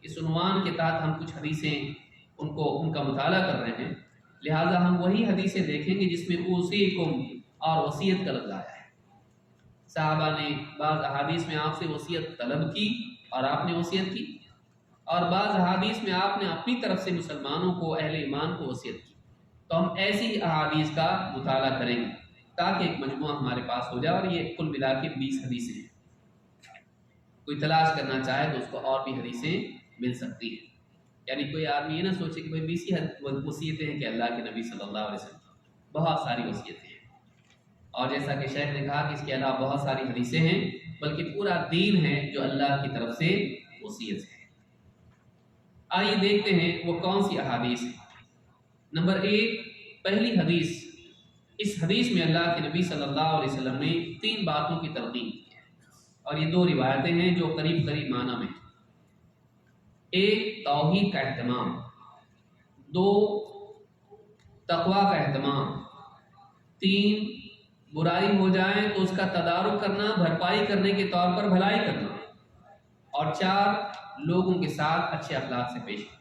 اس عنوان کے تحت ہم کچھ حدیثیں ان کا مطالعہ کر رہے ہیں، لہٰذا ہم وہی حدیثیں دیکھیں گے جس میں اوصیکم اور وصیت کا لفظ آیا ہے۔ صحابہ نے بعض احادیث میں آپ سے وصیت طلب کی اور آپ نے وصیت کی، اور بعض احادیث میں آپ نے اپنی طرف سے مسلمانوں کو، اہل ایمان کو وصیت کی۔ تو ہم ایسی احادیث کا مطالعہ کریں گے تاکہ ایک مجموعہ ہمارے پاس ہو جائے، اور یہ کل ملا کے 20 حدیثیں ہیں۔ کوئی تلاش کرنا چاہے تو اس کو اور بھی حدیثیں مل سکتی ہیں، یعنی کوئی آدمی یہ نہ سوچے کہ بھائی 20 ہی وصیتیں ہیں، کہ اللہ کے نبی صلی اللہ علیہ وسلم بہت ساری وصیتیں ہیں، اور جیسا کہ شیخ نے کہا کہ اس کے علاوہ بہت ساری حدیثیں ہیں، بلکہ پورا دین ہے جو اللہ کی طرف سے وصیت ہے۔ آئیے دیکھتے ہیں وہ کون سی احادیث ہیں۔ نمبر 1، پہلی حدیث، اس حدیث میں اللہ کے نبی صلی اللہ علیہ وسلم نے 3 باتوں کی تلقین کی ہے، اور یہ 2 روایتیں ہیں جو قریب معنی میں ہیں۔ 1، توحید کا اہتمام، 2، تقوی کا اہتمام، 3، برائی ہو جائے تو اس کا تدارک کرنا، بھرپائی کرنے کے طور پر بھلائی کرنا، اور 4، لوگوں کے ساتھ اچھے اخلاق سے پیش کرنا۔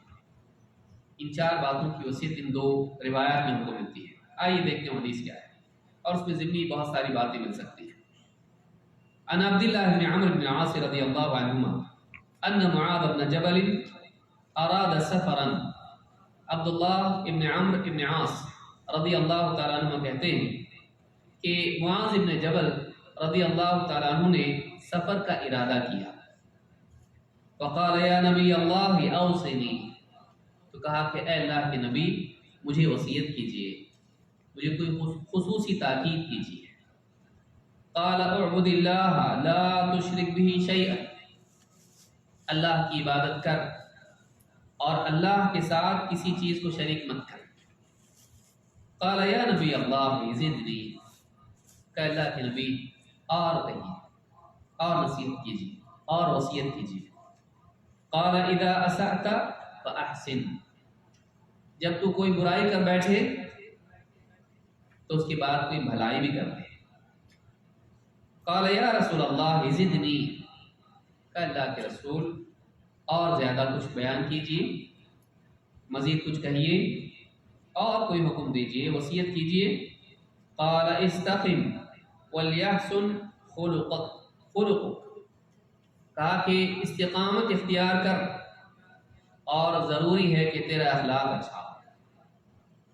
ان 4 باتوں کی وصیت ان 2 روایات میں ہم کو ملتی ہے۔ آئیے دیکھتے ہیں حدیث کیا ہے، اور اس میں ضمنی بہت ساری باتیں مل سکتی ہیں۔ عن عبداللہ بن عمرو بن العاص رضی اللہ عنہما ان معاذ بن جبل اراد سفرا۔ عبداللہ ابن عمرو ابن عاص رضی اللہ تعالیٰ عنہ کہتے ہیں کہ معاذ ابن جبل رضی اللہ تعالیٰ عنہ نے سفر کا ارادہ کیا۔ فقال یا نبی اللہ اوصنی، تو کہا کہ اے اللہ کے نبی مجھے وصیت کیجیے۔ مجھے کوئی خصوصی تاکید کیجیے۔ قال اعبد اللہ لا تشرک به شیئا، اللہ کی عبادت کر اور اللہ کے ساتھ کسی چیز کو شریک مت کر۔ قال یا نبی اللہ زدنی، کہ اللہ کے نبی اور کہیے، اور نصیحت کیجیے اور وصیت کیجیے۔ قال اذا اسأت فاحسن، جب تو کوئی برائی کر بیٹھے تو اس کے بعد کوئی بھلائی بھی کر دے۔ قال یا رسول اللہ زدنی، کہ اللہ کے رسول اور زیادہ کچھ بیان کیجیے، مزید کچھ کہیے اور کوئی حکم دیجیے، وصیت کیجیے۔ قال استقم ولیحسن خلقک، کہا کہ استقامت اختیار کر اور ضروری ہے کہ تیرا اخلاق اچھا ہو۔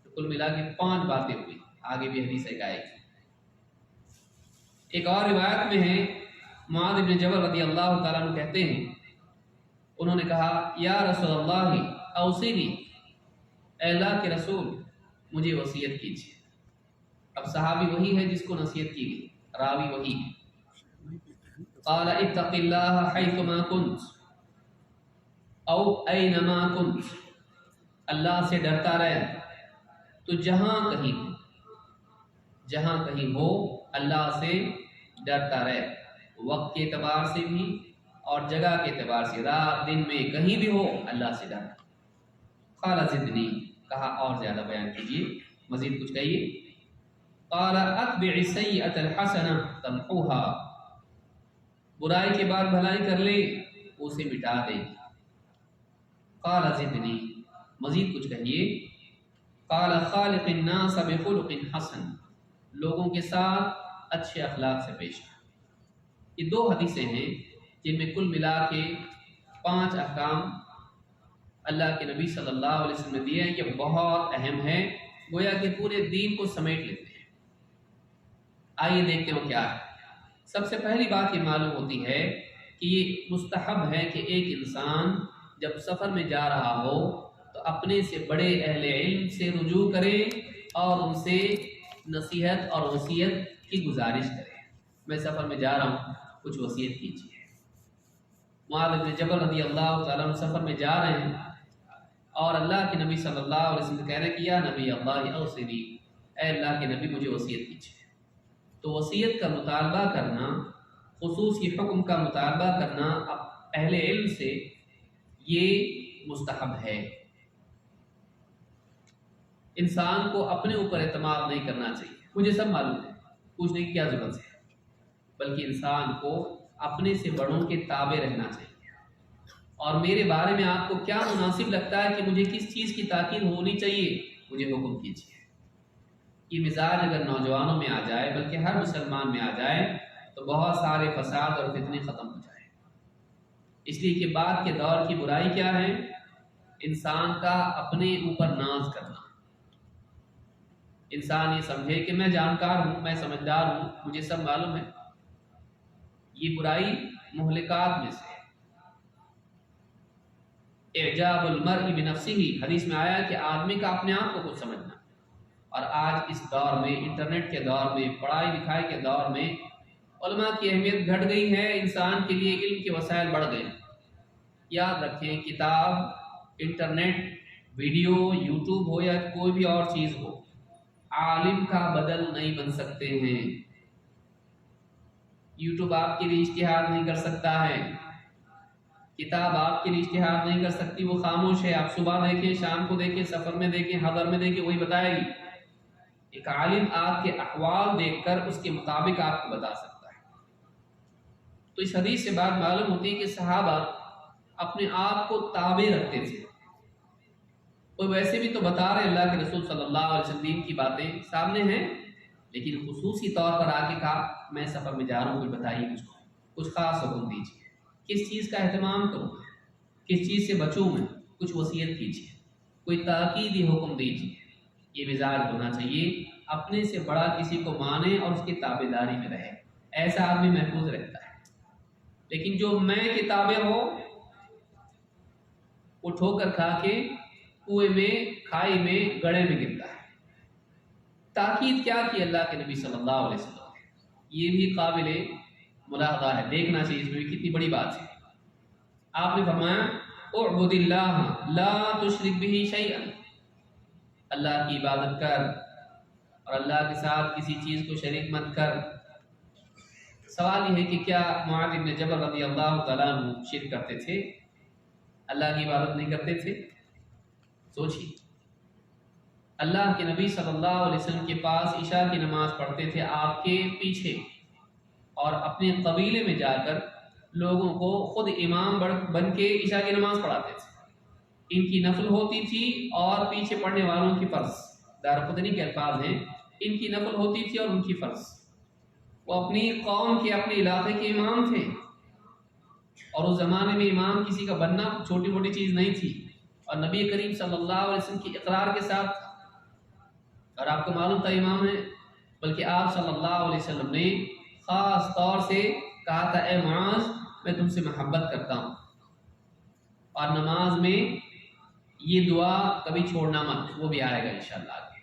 تو کل ملا کے 5 باتیں ہوئی، آگے بھی حدیث ایک آئے گی۔ ایک اور روایت میں ہے معاذ بن جبل رضی اللہ تعالیٰ عنہ کہتے ہیں، انہوں نے کہا یا رسول اللہ اوصینی، اے اللہ کے رسول مجھے وصیت کیجیے۔ اب صحابی وہی ہے جس کو نصیحت کی گئی، راوی وہی ہے۔ قال اتق اللہ حیثما کنت او اینما کنت، اللہ سے ڈرتا رہ تو جہاں کہیں ہو اللہ سے ڈرتا رہ، وقت کے اعتبار سے بھی اور جگہ کے اعتبار سے، رات دن میں کہیں بھی ہو اللہ سے ڈر۔ قال زدنی، کہا اور زیادہ بیان کیجیے، مزید کچھ کہیے۔ قال اتبع السیئۃ الحسنہ تمحوها، برائی کے بعد بھلائی کر لے اسے مٹا دے گی۔ قال زدنی، مزید کچھ کہیے۔ قال خالق الناس بخلق حسن، لوگوں کے ساتھ اچھے اخلاق سے پیش آ۔ یہ 2 حدیثیں ہیں جن میں کل ملا کے 5 احکام اللہ کے نبی صلی اللہ علیہ وسلم نے دیے ہیں۔ یہ بہت اہم ہے، گویا کہ پورے دین کو سمیٹ لیتے ہیں۔ آئیے دیکھتے ہیں وہ کیا ہے۔ سب سے پہلی بات یہ معلوم ہوتی ہے کہ یہ مستحب ہے کہ ایک انسان جب سفر میں جا رہا ہو تو اپنے سے بڑے اہل علم سے رجوع کرے اور ان سے نصیحت اور وصیت کی گزارش کرے، میں سفر میں جا رہا ہوں کچھ وصیت کیجیے۔ معاذ بن جبل رضی اللہ تعالیٰ عنہ سفر میں جا رہے ہیں اور اللہ کے نبی صلی اللہ علیہ وسلم کہہ رہے ہیں کہ یا نبی اللہ اوصنی، اے اللہ کے نبی مجھے وصیت کیجیے۔ تو وصیت کا مطالبہ کرنا، خصوصی حکم کا مطالبہ کرنا اہل علم سے، یہ مستحب ہے۔ انسان کو اپنے اوپر اعتماد نہیں کرنا چاہیے، مجھے سب معلوم ہے، پوچھنے کی کیا ضرورت ہے، بلکہ انسان کو اپنے سے بڑوں کے تابع رہنا چاہیے۔ اور میرے بارے میں آپ کو کیا مناسب لگتا ہے کہ مجھے کس چیز کی تاکید ہونی چاہیے، مجھے حکم کیجیے۔ یہ مزاج اگر نوجوانوں میں آ جائے، بلکہ ہر مسلمان میں آ جائے، تو بہت سارے فساد اور فتنے ختم ہو جائیں۔ اس لیے کہ بعد کے دور کی برائی کیا ہے؟ انسان کا اپنے اوپر ناز کرنا۔ انسان یہ سمجھے کہ میں جانکار ہوں، میں سمجھدار ہوں، مجھے سب معلوم ہے۔ یہ برائی مہلکات میں سے ہے۔ اعجاب المرء بنفسہ، حدیث میں آیا کہ آدمی کا اپنے آپ کو کچھ سمجھنا۔ اور آج اس دور میں، انٹرنیٹ کے دور میں، پڑھائی لکھائی کے دور میں، علماء کی اہمیت گھٹ گئی ہے، انسان کے لیے علم کے وسائل بڑھ گئے۔ یاد رکھیں، کتاب، انٹرنیٹ، ویڈیو، یوٹیوب ہو یا کوئی بھی اور چیز ہو، عالم کا بدل نہیں بن سکتے ہیں۔ یوٹیوب آپ کے لیے اجتہاد نہیں کر سکتا ہے، کتاب آپ کے لیے اجتہاد نہیں کر سکتی، وہ خاموش ہے۔ آپ صبح دیکھیں، شام کو دیکھیں، سفر میں دیکھیں، حضر میں دیکھیں، وہی بتائے گی۔ ایک عالم آپ کے احوال دیکھ کر اس کے مطابق آپ کو بتا سکتا ہے۔ تو اس حدیث سے بات معلوم ہوتی ہے کہ صحابہ اپنے آپ کو تابع رکھتے تھے۔ وہ ویسے بھی تو بتا رہے اللہ کے رسول صلی اللہ علیہ وسلم کی باتیں سامنے ہیں، لیکن خصوصی طور پر آ کے کہا میں سفر میں جا رہا ہوں، کوئی بتائیے مجھ کو، کچھ خاص حکم دیجیے، کس چیز کا اہتمام کروں میں، کس چیز سے بچوں میں، کچھ وصیت کیجیے، کوئی تاکیدی حکم دیجیے۔ یہ مزاج ہونا چاہیے، اپنے سے بڑا کسی کو مانے اور اس کی تابع داری میں رہے، ایسا آدمی محفوظ رہتا ہے۔ لیکن جو میں کے تابع ہو، وہ ٹھوکر کھا کے کنویں میں، کھائی میں، گڑھے میں گرتا ہے۔ تاکید کیا کی اللہ کے نبی صلی اللہ علیہ وسلم نے، یہ بھی قابل ملاحظہ ہے، دیکھنا چاہیے اس میں بھی کتنی بڑی بات ہے۔ آپ نے فرمایا اعبد اللہ لا تشرک بہ شیئا، اللہ کی عبادت کر اور اللہ کے ساتھ کسی چیز کو شریک مت کر۔ سوال یہ ہے کہ کیا معاذ بن جبل رضی اللہ تعالیٰ عنہ شرک کرتے تھے، اللہ کی عبادت نہیں کرتے تھے؟ سوچیے، اللہ کے نبی صلی اللہ علیہ وسلم کے پاس عشاء کی نماز پڑھتے تھے آپ کے پیچھے، اور اپنے قبیلے میں جا کر لوگوں کو خود امام بن کے عشاء کی نماز پڑھاتے تھے۔ ان کی نفل ہوتی تھی اور پیچھے پڑھنے والوں کی فرض، دارقطنی کے الفاظ ہیں، ان کی نفل ہوتی تھی اور ان کی فرض۔ وہ اپنی قوم کے اپنے علاقے کے امام تھے، اور اس زمانے میں امام کسی کا بننا چھوٹی موٹی چیز نہیں تھی، اور نبی کریم صلی اللہ علیہ وسلم کی اقرار کے ساتھ، اور آپ کو معلوم تھا امام ہے، بلکہ آپ صلی اللہ علیہ وسلم نے خاص طور سے کہا تھا اے معاذ میں تم سے محبت کرتا ہوں، اور نماز میں یہ دعا کبھی چھوڑنا مت، وہ بھی آئے گا انشاءاللہ آگے۔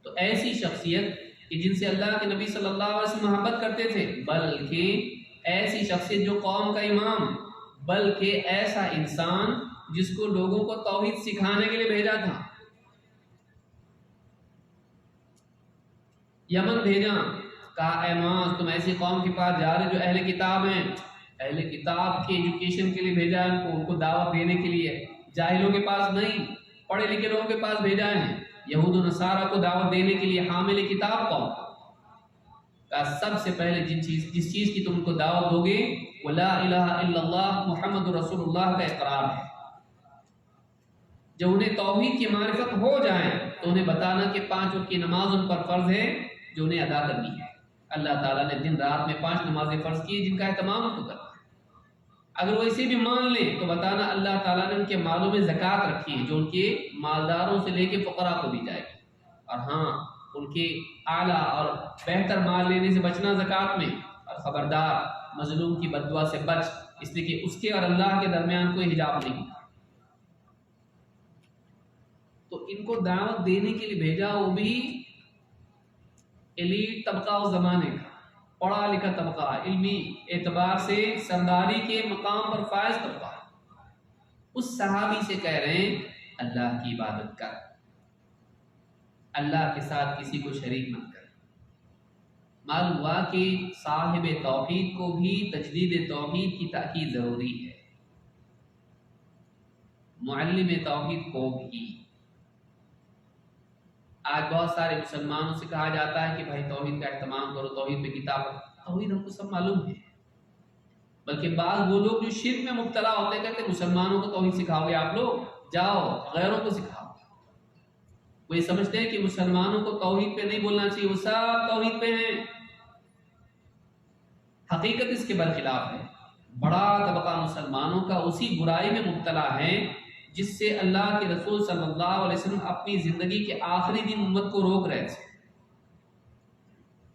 تو ایسی شخصیت کہ جن سے اللہ کے نبی صلی اللہ علیہ وسلم محبت کرتے تھے، بلکہ ایسی شخصیت جو قوم کا امام، بلکہ ایسا انسان جس کو لوگوں کو توحید سکھانے کے لیے بھیجا تھا، یمن بھیجا، کہا اے معاذ تم ایسی قوم کے پاس جا رہے جو اہل کتاب ہیں، اہل کتاب کے ایجوکیشن کے لیے بھیجا ہے، ان کو دعوت دینے کے لیے، جاہلوں کے پاس نہیں، پڑھے لکھے لوگوں کے پاس بھیجا ہے، یہود و نصارہ کو دعوت دینے کے لیے، حامل کتاب قوم۔ کہا سب سے پہلے جس چیز کی تم کو دعوت دو گے وہ لا الہ الا اللہ محمد رسول اللہ کا اقرار ہے۔ جب انہیں توحید کی معرفت ہو جائے تو انہیں بتانا کہ 5 وقت کی نماز ان پر فرض ہے جو انہیں ادا کرنی ہے۔ اللہ تعالیٰ نے دن رات میں 5 نمازیں فرض کی جن کا اہتمام ان کو کرنا ہے۔ اگر وہ اسے بھی مان لیں تو بتانا اللہ تعالیٰ نے ان کے مالوں میں زکوٰۃ رکھی ہے جو ان کے مالداروں سے لے کے فقراء کو دی جائے گی، اور ہاں ان کے اعلیٰ اور بہتر مال لینے سے بچنا زکوٰۃ میں، اور خبردار مظلوم کی بد دعا سے بچ، اس لیے کہ اس کے اور اللہ کے درمیان کوئی حجاب نہیں۔ تو ان کو دعوت دینے کے لیے بھیجا، وہ بھی ایلیٹ طبقہ اس زمانے کا، پڑھا لکھا طبقہ، علمی اعتبار سے سرداری کے مقام پر فائز طبقہ۔ اس صحابی سے کہہ رہے ہیں اللہ کی عبادت کر، اللہ کے ساتھ کسی کو شریک مت کر۔ معلوم ہوا کہ صاحب توحید کو بھی تجدید توحید کی تاکید ضروری ہے، معلم توحید کو بھی۔ آج بہت سارے مسلمانوں سے کہا جاتا ہے کہ بھائی توحید کا اہتمام کرو، توحید پہ کتاب، توحید ہم کو سب معلوم ہے، بلکہ بعض وہ لوگ جو شرک میں مبتلا ہوتے کہتے ہیں مسلمانوں کو توحید سکھاؤ گے آپ لوگ، جاؤ غیروں کو سکھاؤ۔ وہ یہ سمجھتے ہیں کہ مسلمانوں کو توحید پہ نہیں بولنا چاہیے، وہ سب توحید پہ ہیں۔ حقیقت اس کے برخلاف ہے، بڑا طبقہ مسلمانوں کا اسی برائی میں مبتلا ہے جس سے اللہ کے رسول صلی اللہ علیہ وسلم اپنی زندگی کے آخری دن امت کو روک رہے تھے۔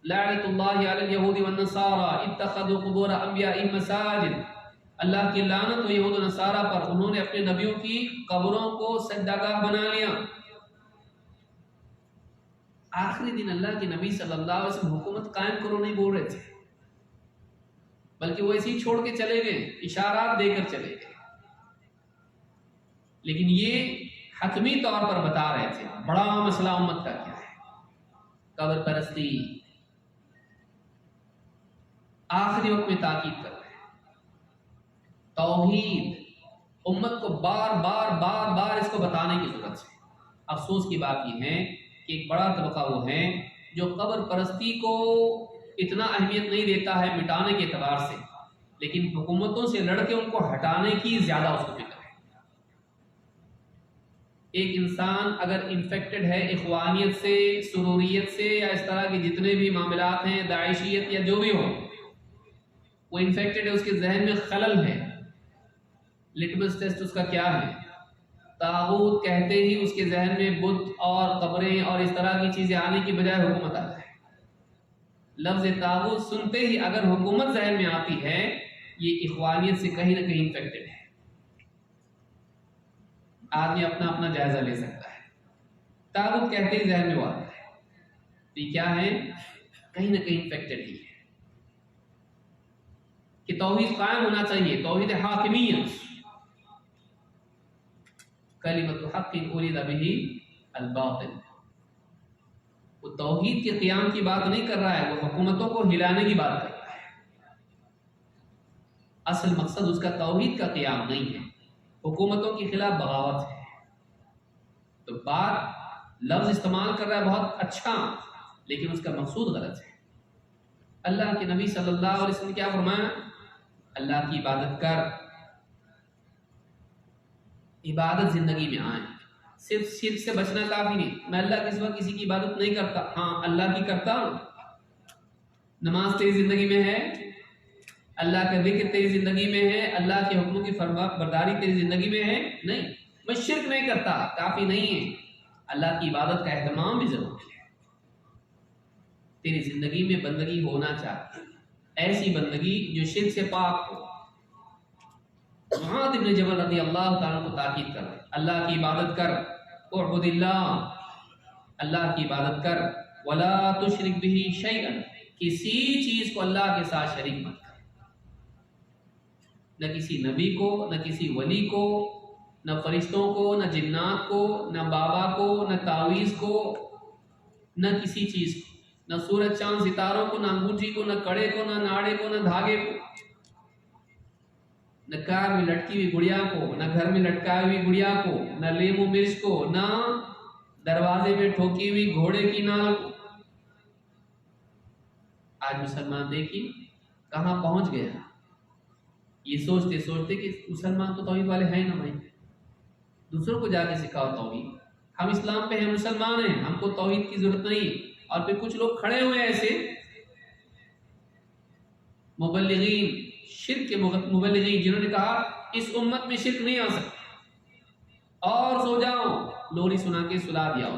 لعنت اللہ علی الیہود والنصارى اتخذوا قبور انبیائهم مساجد، اللہ کی لعنت ہو یہود و نصارہ پر، انہوں نے اپنے نبیوں کی قبروں کو سجدہ گاہ بنا لیا۔ آخری دن اللہ کے نبی صلی اللہ علیہ وسلم حکومت قائم کرو نہیں بول رہے تھے، بلکہ وہ ایسے ہی چھوڑ کے چلے گئے، اشارات دے کر چلے گئے، لیکن یہ حتمی طور پر بتا رہے تھے بڑا مسئلہ امت کا کیا ہے، قبر پرستی۔ آخری وقت میں تاکید کر رہے ہیں توحید، امت کو بار بار بار بار اس کو بتانے کی ضرورت ہے۔ افسوس کی بات یہ ہے کہ ایک بڑا طبقہ وہ ہے جو قبر پرستی کو اتنا اہمیت نہیں دیتا ہے مٹانے کے اعتبار سے، لیکن حکومتوں سے لڑ کے ان کو ہٹانے کی زیادہ اس کو فکر ہے۔ ایک انسان اگر انفیکٹڈ ہے اخوانیت سے، سروریت سے، یا اس طرح کے جتنے بھی معاملات ہیں، داعشیت یا جو بھی ہو، وہ انفیکٹڈ ہے، اس کے ذہن میں خلل ہے۔ لٹمس ٹیسٹ اس کا کیا ہے؟ طاغوت کہتے ہی اس کے ذہن میں بت اور قبریں اور اس طرح کی چیزیں آنے کی بجائے حکومت آتا ہے۔ لفظ طاغوت سنتے ہی اگر حکومت ذہن میں آتی ہے، یہ اخوانیت سے کہیں نہ کہیں انفیکٹڈ ہے۔ آدمی اپنا اپنا جائزہ لے سکتا ہے، طاغوت کہتے ہی ذہن میں وہ آتا ہے۔ تو یہ کیا ہے؟ کہیں نہ کہیں انفیکٹڈ ہی ہے کہ توحید قائم ہونا چاہیے، توحید حاکمیت، کلمۃ حق ارید بہ الباطل۔ وہ توحید کے قیام کی بات نہیں کر رہا ہے، وہ حکومتوں کو ہلانے کی بات کر رہا ہے۔ اصل مقصد اس کا توحید کا قیام نہیں ہے، حکومتوں کے خلاف بغاوت ہے۔ تو بات لفظ استعمال کر رہا ہے بہت اچھا، لیکن اس کا مقصود غلط ہے۔ اللہ کے نبی صلی اللہ علیہ وسلم نے کیا فرمایا؟ اللہ کی عبادت کر، عبادت زندگی میں آئے، صرف شرک سے بچنا کافی نہیں۔ میں اللہ کے سوا کسی کی عبادت نہیں کرتا، ہاں اللہ کی کرتا ہوں۔ نماز تیری زندگی میں ہے، اللہ کا ذکر تیری زندگی میں ہے، اللہ کے حکموں کی فرما برداری تیری زندگی میں ہے؟ نہیں۔ میں شرک نہیں کرتا، کافی نہیں ہے، اللہ کی عبادت کا اہتمام بھی ضروری ہے۔ تیری زندگی میں بندگی ہونا چاہیے، ایسی بندگی جو شرک سے پاک ہو۔ معاذ بن جبل رضی اللہ تعالیٰ کو تاکید کر، اللہ کی عبادت کر، اعبد اللہ، اللہ کی عبادت کر، ولا تشرک بہ شیئا، کسی چیز کو اللہ کے ساتھ شریک مت کر، نہ کسی نبی کو، نہ کسی ولی کو، نہ فرشتوں کو، نہ جنات کو، نہ بابا کو، نہ تعویذ کو، نہ کسی چیز کو، نہ سورج چاند ستاروں کو، نہ انگوٹھی کو، نہ کڑے کو، نہ ناڑے کو، نہ دھاگے کو، نہ کار میں لٹکی ہوئی گڑیا کو، نہ گھر میں لٹکائی ہوئی گڑیا کو، نہ لیمو مرچ کو، نہ دروازے میں ٹھوکی ہوئی گھوڑے کی نال کو۔ آج مسلمان دیکھیے کہاں پہنچ گیا، یہ سوچتے سوچتے کہ مسلمان تو توحید والے ہیں نا بھائی، دوسروں کو جا کے سکھاؤ توحید، ہم اسلام پہ ہیں، مسلمان ہیں، ہم کو توحید کی ضرورت نہیں۔ اور پھر کچھ لوگ کھڑے ہوئے ایسے مبلغین، شرک کے مبلغین، جنہوں نے کہا اس امت میں شرک نہیں آ سکتا، اور سو جاؤ، لوری سنا کے سلا دیا ہو۔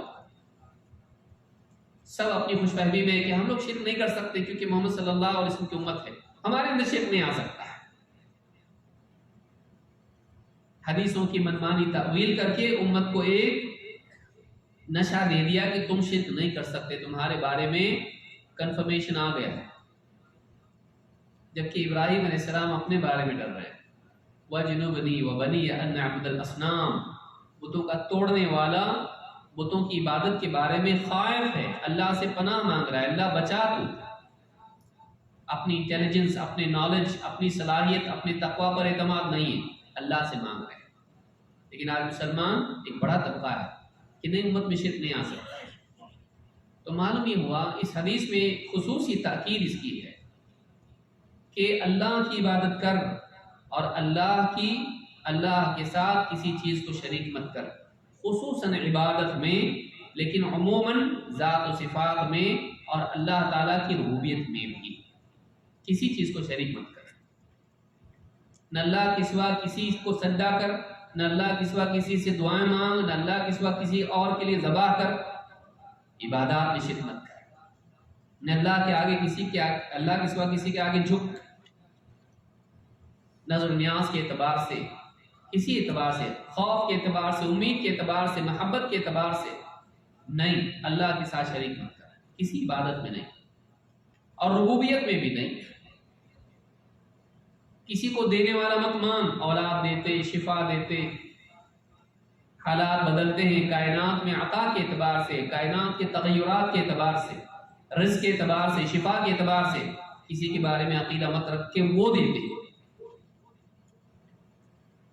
سب اپنی خوش فہمی میں کہ ہم لوگ شرک نہیں کر سکتے کیونکہ محمد صلی اللہ علیہ وسلم کی امت ہے، ہمارے اندر شرک نہیں آ سکتا۔ حدیثوں کی منمانی تعویل کر کے امت کو ایک نشہ دے دیا کہ تم شرک نہیں کر سکتے، تمہارے بارے میں کنفرمیشن آ گیا ہے، جبکہ ابراہیم علیہ السلام اپنے بارے میں ڈر رہے ہیں، وَجْنُبْنِي وَبَنِيَّ أَن نَعْبُدَ الْأَصْنَامَ، بتوں کا توڑنے والا، بتوں کی عبادت کے بارے میں خائف ہے، اللہ سے پناہ مانگ رہا ہے، اللہ بچا تو۔ اپنی انٹیلیجنس، اپنے نالج، اپنی صلاحیت، اپنے تقوی پر اعتماد نہیں ہے، اللہ سے مانگ رہے ہیں۔ لیکن آج مسلمان ایک بڑا طبقہ ہے کہ نہیں، امت میں شرک نہیں آ سکتا۔ تو معلوم یہ ہوا اس حدیث میں خصوصی تاکید اس کی ہے کہ اللہ کی عبادت کر، اور اللہ کے ساتھ کسی چیز کو شریک مت کر، خصوصاً عبادت میں، لیکن عموماً ذات و صفات میں اور اللہ تعالیٰ کی ربوبیت میں بھی کسی چیز کو شریک مت کر۔ نہ اللہ کے سوا کسی کو سجدہ کر، نہ اللہ کے سوا کسی سے دعائیں مانگ، نہ اللہ کے سوا کسی اور کے لیے ذبح کر، عبادات میں شرک مت کر، نہ اللہ کے سوا کسی کے آگے جھک، نظر و نیاز کے اعتبار سے، کسی اعتبار سے، خوف کے اعتبار سے، امید کے اعتبار سے، محبت کے اعتبار سے نہیں، اللہ کے ساتھ شریک مت کر، کسی عبادت میں نہیں، اور ربوبیت میں بھی نہیں۔ کسی کو دینے والا مت مان، اولاد دیتے، شفا دیتے، حالات بدلتے ہیں کائنات میں، عطا کے اعتبار سے، کائنات کے تغیرات کے اعتبار سے، رزق کے اعتبار سے، شفا کے اعتبار سے، کسی کے بارے میں عقیدہ مت رکھ کے وہ دیتے ہیں۔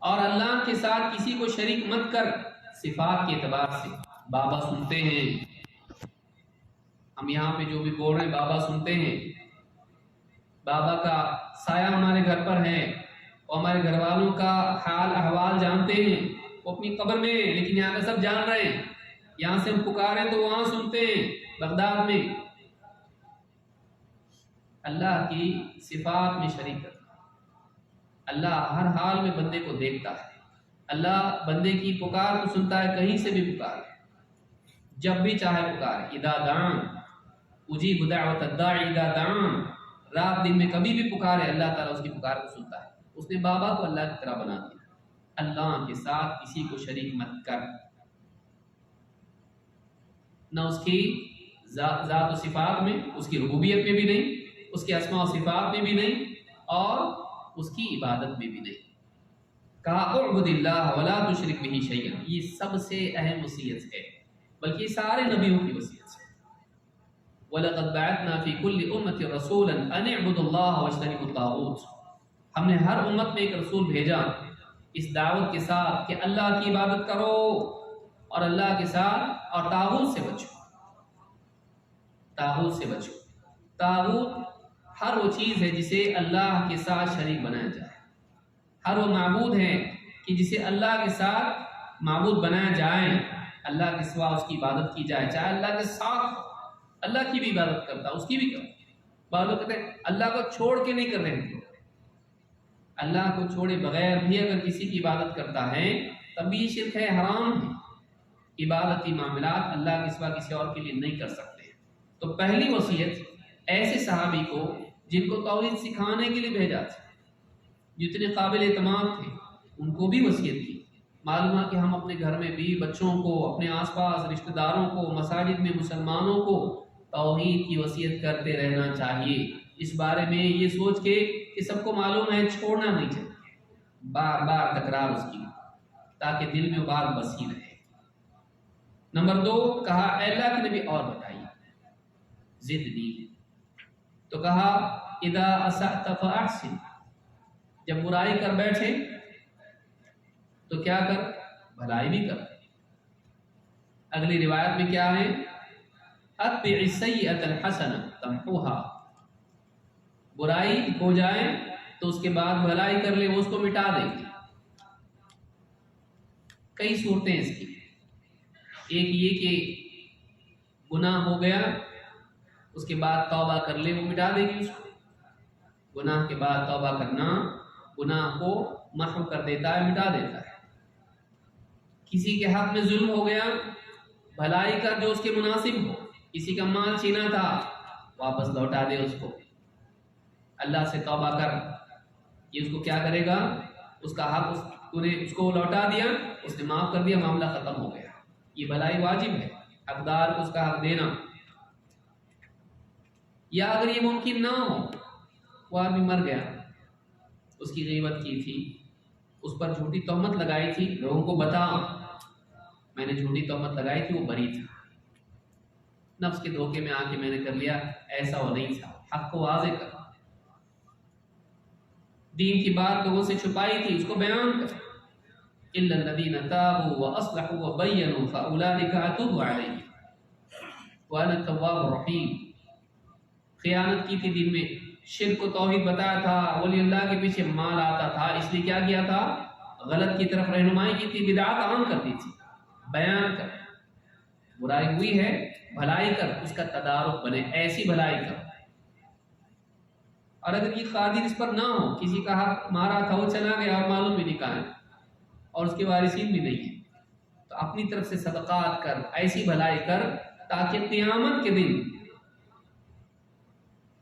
اور اللہ کے ساتھ کسی کو شریک مت کر صفات کے اعتبار سے۔ بابا سنتے ہیں، ہم یہاں پہ جو بھی بول رہے ہیں بابا سنتے ہیں، بابا کا سایہ ہمارے گھر پر ہے، اور ہمارے گھر والوں کا حال احوال جانتے ہیں، وہ اپنی قبر میں، لیکن یہاں کا سب جان رہے ہیں، یہاں سے ہم پکاریں تو وہاں سنتے ہیں بغداد میں۔ اللہ کی صفات میں شریک کرنا، اللہ ہر حال میں بندے کو دیکھتا ہے، اللہ بندے کی پکار کو سنتا ہے، کہیں سے بھی پکار، جب بھی چاہے پکار، اذا دعان اجیب دعوت الداعی اذا دعان، رات دن میں کبھی بھی پکارے، اللہ تعالیٰ اس کی پکار کو سنتا ہے۔ اس نے بابا کو اللہ کی طرح بنا دیا، اللہ کے ساتھ کسی کو شریک مت کر، نہ اس کی ذات و صفات میں، اس کی ربوبیت میں بھی نہیں، اس کے اسماء و صفات میں بھی نہیں، اور اس کی عبادت میں بھی نہیں۔ کہا اعبد اللہ ولا تشرک بہ شیئا، یہ سب سے اہم وصیت ہے، بلکہ یہ سارے نبیوں کی وصیت ہے۔ وَلَقَدْ بَعَثْنَا فِي كُلِّ أُمَّةٍ رَسُولًا أَنِ اعْبُدُوا اللَّهَ وَاجْتَنِبُوا الطَّاغُوتَ، ہم نے ہر امت میں ایک رسول بھیجا اس دعوت کے ساتھ کہ اللہ کی عبادت کرو اور اللہ کے ساتھ اور طاغوت سے بچو، طاغوت سے بچو۔ طاغوت ہر وہ چیز ہے جسے اللہ کے ساتھ شریک بنایا جائے، ہر وہ معبود ہے کہ جسے اللہ کے ساتھ معبود بنایا جائے، اللہ کے سوا اس کی عبادت کی جائے، چاہے اللہ کے ساتھ اللہ کی بھی عبادت کرتا اس کی بھی کرتا۔ بعض لوگ کہتے ہیں اللہ کو چھوڑ کے نہیں کر رہے ہیں، اللہ کو چھوڑے بغیر بھی اگر کسی کی عبادت کرتا ہے تب بھی یہ شرک ہے، حرام ہے۔ عبادتی معاملات اللہ کے سوا کسی اور کے لیے نہیں کر سکتے۔ تو پہلی وصیت ایسے صحابی کو جن کو توحید سکھانے کے لیے بھیجا تھا، جتنے قابل اعتماد تھے، ان کو بھی وصیت کی۔ معلوم ہے کہ ہم اپنے گھر میں بھی بچوں کو، اپنے آس پاس رشتہ داروں کو، مساجد میں مسلمانوں کو توحید کی وصیت کرتے رہنا چاہیے، اس بارے میں یہ سوچ کے کہ سب کو معلوم ہے، چھوڑنا نہیں چاہیے، بار بار تکرار اس کی، تاکہ دل میں وہ بات بسی رہے۔ نمبر 2 کہا اے اللہ کے نبی اور بتائیے، ضد دی تو کہا اذا اسأت فاحسن، جب برائی کر بیٹھے تو کیا کر؟ بھلائی بھی کر۔ اگلی روایت میں کیا ہے؟ اتبع السیئۃ الحسنۃ تمحوها، برائی ہو جائے تو اس کے بعد بھلائی کر لے، وہ اس کو مٹا دے گی۔ کئی صورتیں اس کی، ایک یہ کہ گناہ ہو گیا اس کے بعد توبہ کر لے، وہ مٹا دے گی اس کو۔ گناہ کے بعد توبہ کرنا گناہ کو محو کر دیتا ہے، مٹا دیتا ہے۔ کسی کے حق میں ظلم ہو گیا، بھلائی کا جو اس کے مناسب ہو، کسی کا مال چھینا تھا واپس لوٹا دے اس کو، اللہ سے توبہ کر، یہ اس کو کیا کرے گا؟ اس کا حق اس کو لوٹا دیا، اس نے معاف کر دیا، معاملہ ختم ہو گیا۔ یہ بھلائی واجب ہے، حقدار کو اس کا حق دینا۔ یا اگر یہ ممکن نہ ہو، وہ آدمی مر گیا، اس کی غیبت کی تھی، اس پر جھوٹی تہمت لگائی تھی، لوگوں کو بتا میں نے جھوٹی تہمت لگائی تھی، وہ بری تھا، نفس کے دھوکے میں آ کے میں نے کر لیا، ایسا وہ نہیں تھا، حق کو واضح کر، دین کی بات لوگوں سے چھپائی تھی، اس کو بیان کر۔ الا الذين تابوا واصلحوا وبينوا فاولئك اتوب عليهم وانا التواب الرحيم۔ خیانت کی تھی دین میں، شرک و توحید بتایا تھا، ولی اللہ کے پیچھے مال آتا تھا، اس لیے کیا کیا تھا؟ غلط کی طرف رہنمائی کی تھی، بدعات عام کر دی تھی۔ بیان کر، برائی ہوئی ہے بھلائی کر، اس کا تدارک بنے، ایسی بھلائی کر۔ اور اگر یہ قادر اس پر نہ ہو، کسی کا حق مارا تھا وہ چلا گیا اور معلوم بھی نہیں کہاں ہے اور اس کے وارثین بھی نہیں ہیں، تو اپنی طرف سے صدقات کر، ایسی بھلائی کر تاکہ قیامت کے دن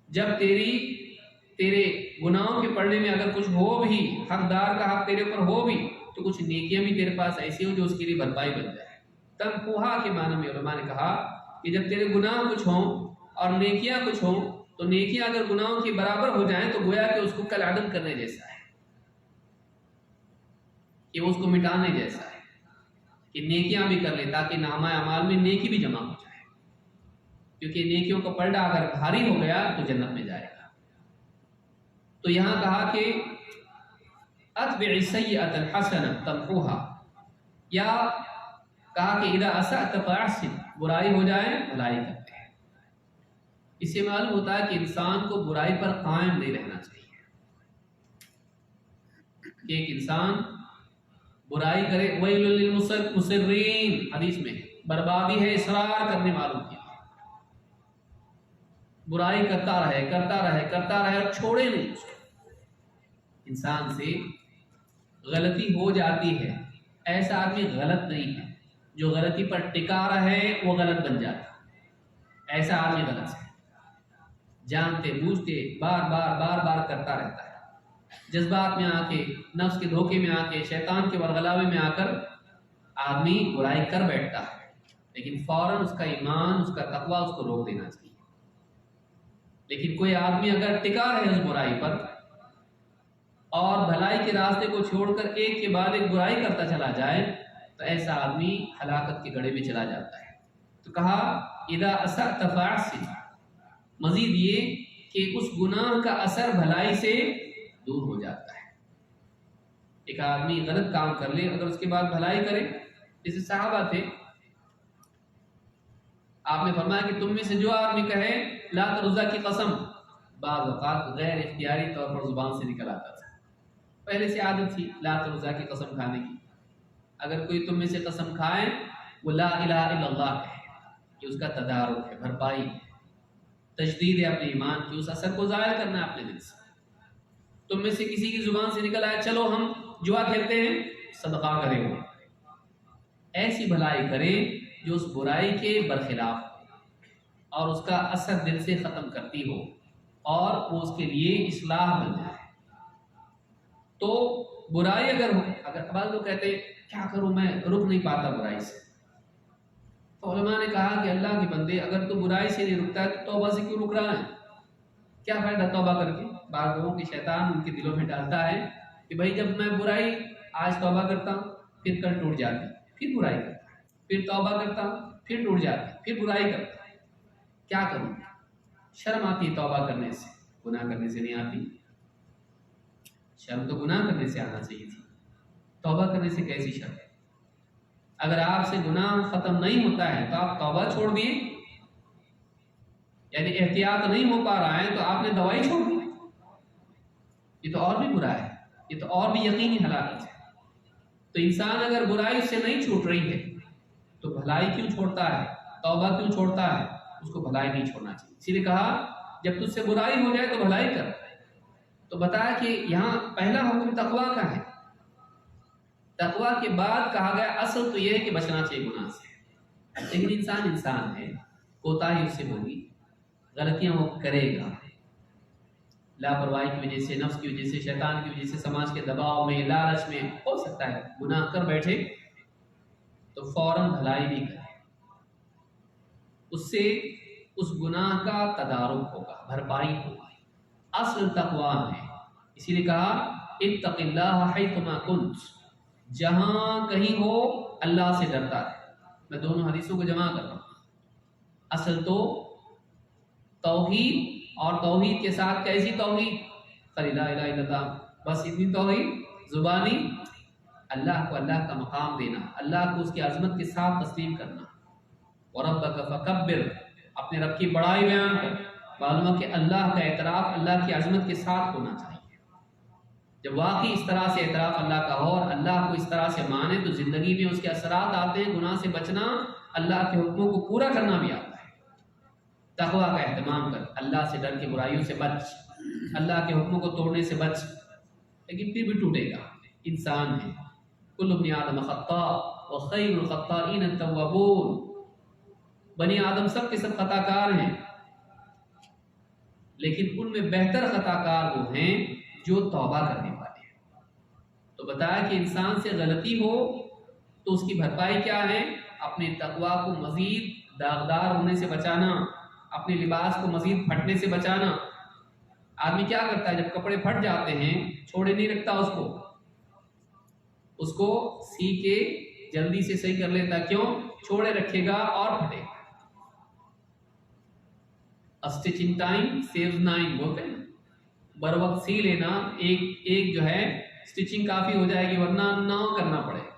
جب تیرے گناہوں کے پڑھنے میں اگر کچھ ہو بھی، حقدار کا حق تیرے پر ہو بھی، تو کچھ نیکیاں بھی تیرے پاس ایسی ہو جو اس کے لیے بھرپائی بن جائے۔ تنقوہا کے معنی میں علماء نے کہا کہ جب تیرے گناہ کچھ ہوں اور نیکیاں کچھ ہوں، تو نیکیاں اگر گناہوں کے برابر ہو جائیں تو گویا کہ اس کو کل عدم کرنے جیسا ہے، کہ وہ اس کو مٹانے جیسا ہے، کہ نیکیاں بھی کر لے تاکہ نامہ اعمال میں نیکی بھی جمع ہو جائے، کیونکہ نیکیوں کا پلڑا اگر بھاری ہو گیا تو جنت میں جائے گا۔ تو یہاں کہا کہ اتبع السیئۃ الحسنۃ تمحوها، یا کہا کہ اذا اسأت فاحسن، برائی ہو جائے بھلائی کرتے ہیں۔ اس سے معلوم ہوتا ہے کہ انسان کو برائی پر قائم نہیں رہنا چاہیے، کہ ایک انسان برائی کرے، ویل للمصرین، حدیث میں بربادی ہے اصرار کرنے والوں کی، برائی کرتا رہے اور چھوڑے نہیں اس کو۔ انسان سے غلطی ہو جاتی ہے، ایسا آدمی غلط نہیں ہے، جو غلطی پر ٹکا رہے وہ غلط بن جاتا، ایسا آدمی غلط ہے، جانتے بوجھتے بار بار کرتا رہتا ہے، جذبات میں آ کے، نفس کے دھوکے میں آ کے، شیطان کے ورغلاوے میں آ کر آدمی برائی کر بیٹھتا ہے، لیکن فوراً اس کا ایمان، اس کا تقوی اس کو روک دینا چاہیے۔ لیکن کوئی آدمی اگر ٹکا رہے اس برائی پر اور بھلائی کے راستے کو چھوڑ کر ایک کے بعد ایک برائی کرتا چلا جائے تو ایسا آدمی ہلاکت کے گڑھے میں چلا جاتا ہے۔ تو کہا اذا اسأت فاحسن، مزید یہ کہ اس گناہ کا اثر بھلائی سے دور ہو جاتا ہے۔ ایک آدمی غلط کام کر لے، اگر اس کے بعد بھلائی کرے، جیسے صحابہ تھے، آپ نے فرمایا کہ تم میں سے جو آدمی کہے لات العزیٰ کی قسم، بعض اوقات غیر اختیاری طور پر زبان سے نکل آتا تھا، پہلے سے عادت تھی لات العزیٰ کی قسم کھانے کی۔ اگر کوئی تم میں سے قسم کھائے وہ لا الہ الا اللہ ہے، یہ اس کا تدارک ہے، بھرپائی ہے، تجدید ہے اپنے ایمان کی، اس اثر کو ظاہر کرنا ہے اپنے دل سے۔ تم میں سے کسی کی زبان سے نکل آئے چلو ہم جوا کھیلتے ہیں، صدقہ کرے ہو، ایسی بھلائی کرے جو اس برائی کے برخلاف اور اس کا اثر دل سے ختم کرتی ہو اور وہ اس کے لیے اصلاح بن جائے۔ تو برائی اگر ہو، اگر بعض لوگ کہتے ہیں کیا کروں میں رک نہیں پاتا برائی سے، تو علماء نے کہا کہ اللہ کے بندے اگر تو برائی سے نہیں رکتا ہے تو توبہ سے کیوں رک رہا ہے؟ کیا فائدہ توبہ کر کے؟ بعض لوگوں کی شیطان ان کے دلوں میں ڈالتا ہے کہ بھائی جب میں برائی آج توبہ کرتا ہوں پھر کل ٹوٹ جاتی، پھر برائی کرتا ہے، پھر توبہ کرتا ہوں پھر ٹوٹ جاتی، پھر برائی کرتا ہے، کیا کروں؟ شرم آتی ہے توبہ کرنے سے، گناہ کرنے سے نہیں آتی؟ شرم تو گناہ کرنے سے آنا چاہیے تھی، توبہ کرنے سے کیسی شرم؟ اگر آپ سے گناہ ختم نہیں ہوتا ہے تو آپ توبہ چھوڑ دیے، یعنی احتیاط نہیں ہو پا رہا ہے تو آپ نے دوائی چھوڑ دی، یہ تو اور بھی برا ہے، یہ تو اور بھی یقینی ہلاکت ہے۔ تو انسان اگر برائی اس سے نہیں چھوٹ رہی ہے تو بھلائی کیوں چھوڑتا ہے، توبہ کیوں چھوڑتا ہے؟ اس کو بھلائی نہیں چھوڑنا چاہیے۔ اسی لیے کہا جب تجھ سے برائی ہو جائے تو بھلائی کر۔ تو بتایا کہ یہاں پہلا حکم تقوی کا ہے، تقوی کے بعد کہا گیا اصل تو یہ ہے کہ بچنا چاہیے گناہ سے، لیکن انسان ہے، کوتاہی اس سے ہوگی، غلطیاں وہ کرے گا، لاپرواہی کی وجہ سے، نفس کی وجہ سے، شیطان کی وجہ سے، سماج کے دباؤ میں، لالچ میں ہو سکتا ہے گناہ کر بیٹھے، تو فوراً بھلائی بھی کرے، اس سے اس گناہ کا تدارک ہوگا، بھرپائی ہوگی، اصل تقوی ہے۔ اسی لیے کہا اتق اللہ حیثما کنت، جہاں کہیں ہو اللہ سے ڈرتا ہے۔ میں دونوں حدیثوں کو جمع کر رہا ہوں۔ اصل تو توحید، اور توحید کے ساتھ کیسی توحید؟ خلی لا الہ الا اللہ، بس اتنی توحید زبانی، اللہ کو اللہ کا مقام دینا، اللہ کو اس کی عظمت کے ساتھ تسلیم کرنا، وَرَبَّكَ فَكَبِّرْ، اپنے رب کی بڑائی بیان کر، معلوم کہ اللہ کا اعتراف اللہ کی عظمت کے ساتھ ہونا چاہیے۔ جب واقعی اس طرح سے اعتراف اللہ کا ہو اور اللہ کو اس طرح سے مانے تو زندگی میں اس کے اثرات آتے ہیں، گناہ سے بچنا، اللہ کے حکموں کو پورا کرنا بھی آتا ہے۔ تقوی کا اہتمام کر، اللہ سے ڈر کے برائیوں سے بچ، اللہ کے حکموں کو توڑنے سے بچ، لیکن پھر بھی ٹوٹے گا، انسان ہے، کل ابن آدم خطاء وخیر الخطائین التوابون، بنی آدم سب کے سب خطا کار ہیں، لیکن ان میں بہتر خطا کار وہ ہیں جو توبہ کرنے والے ہیں۔ تو بتایا کہ انسان سے غلطی ہو تو اس کی بھرپائی کیا ہے؟ اپنے تقوی کو مزید داغدار ہونے سے بچانا، اپنے لباس کو مزید پھٹنے سے بچانا۔ آدمی کیا کرتا ہے جب کپڑے پھٹ جاتے ہیں چھوڑے نہیں رکھتا، اس کو سی کے جلدی سے صحیح کر لیتا، کیوں؟ چھوڑے رکھے گا اور پھٹے گا۔ اسٹیچنگ ٹائم سیوز 9 بولتے ہیں، بر وقت سی لینا، ایک جو ہے اسٹیچنگ کافی ہو جائے گی، ورنہ 9 کرنا پڑے گا۔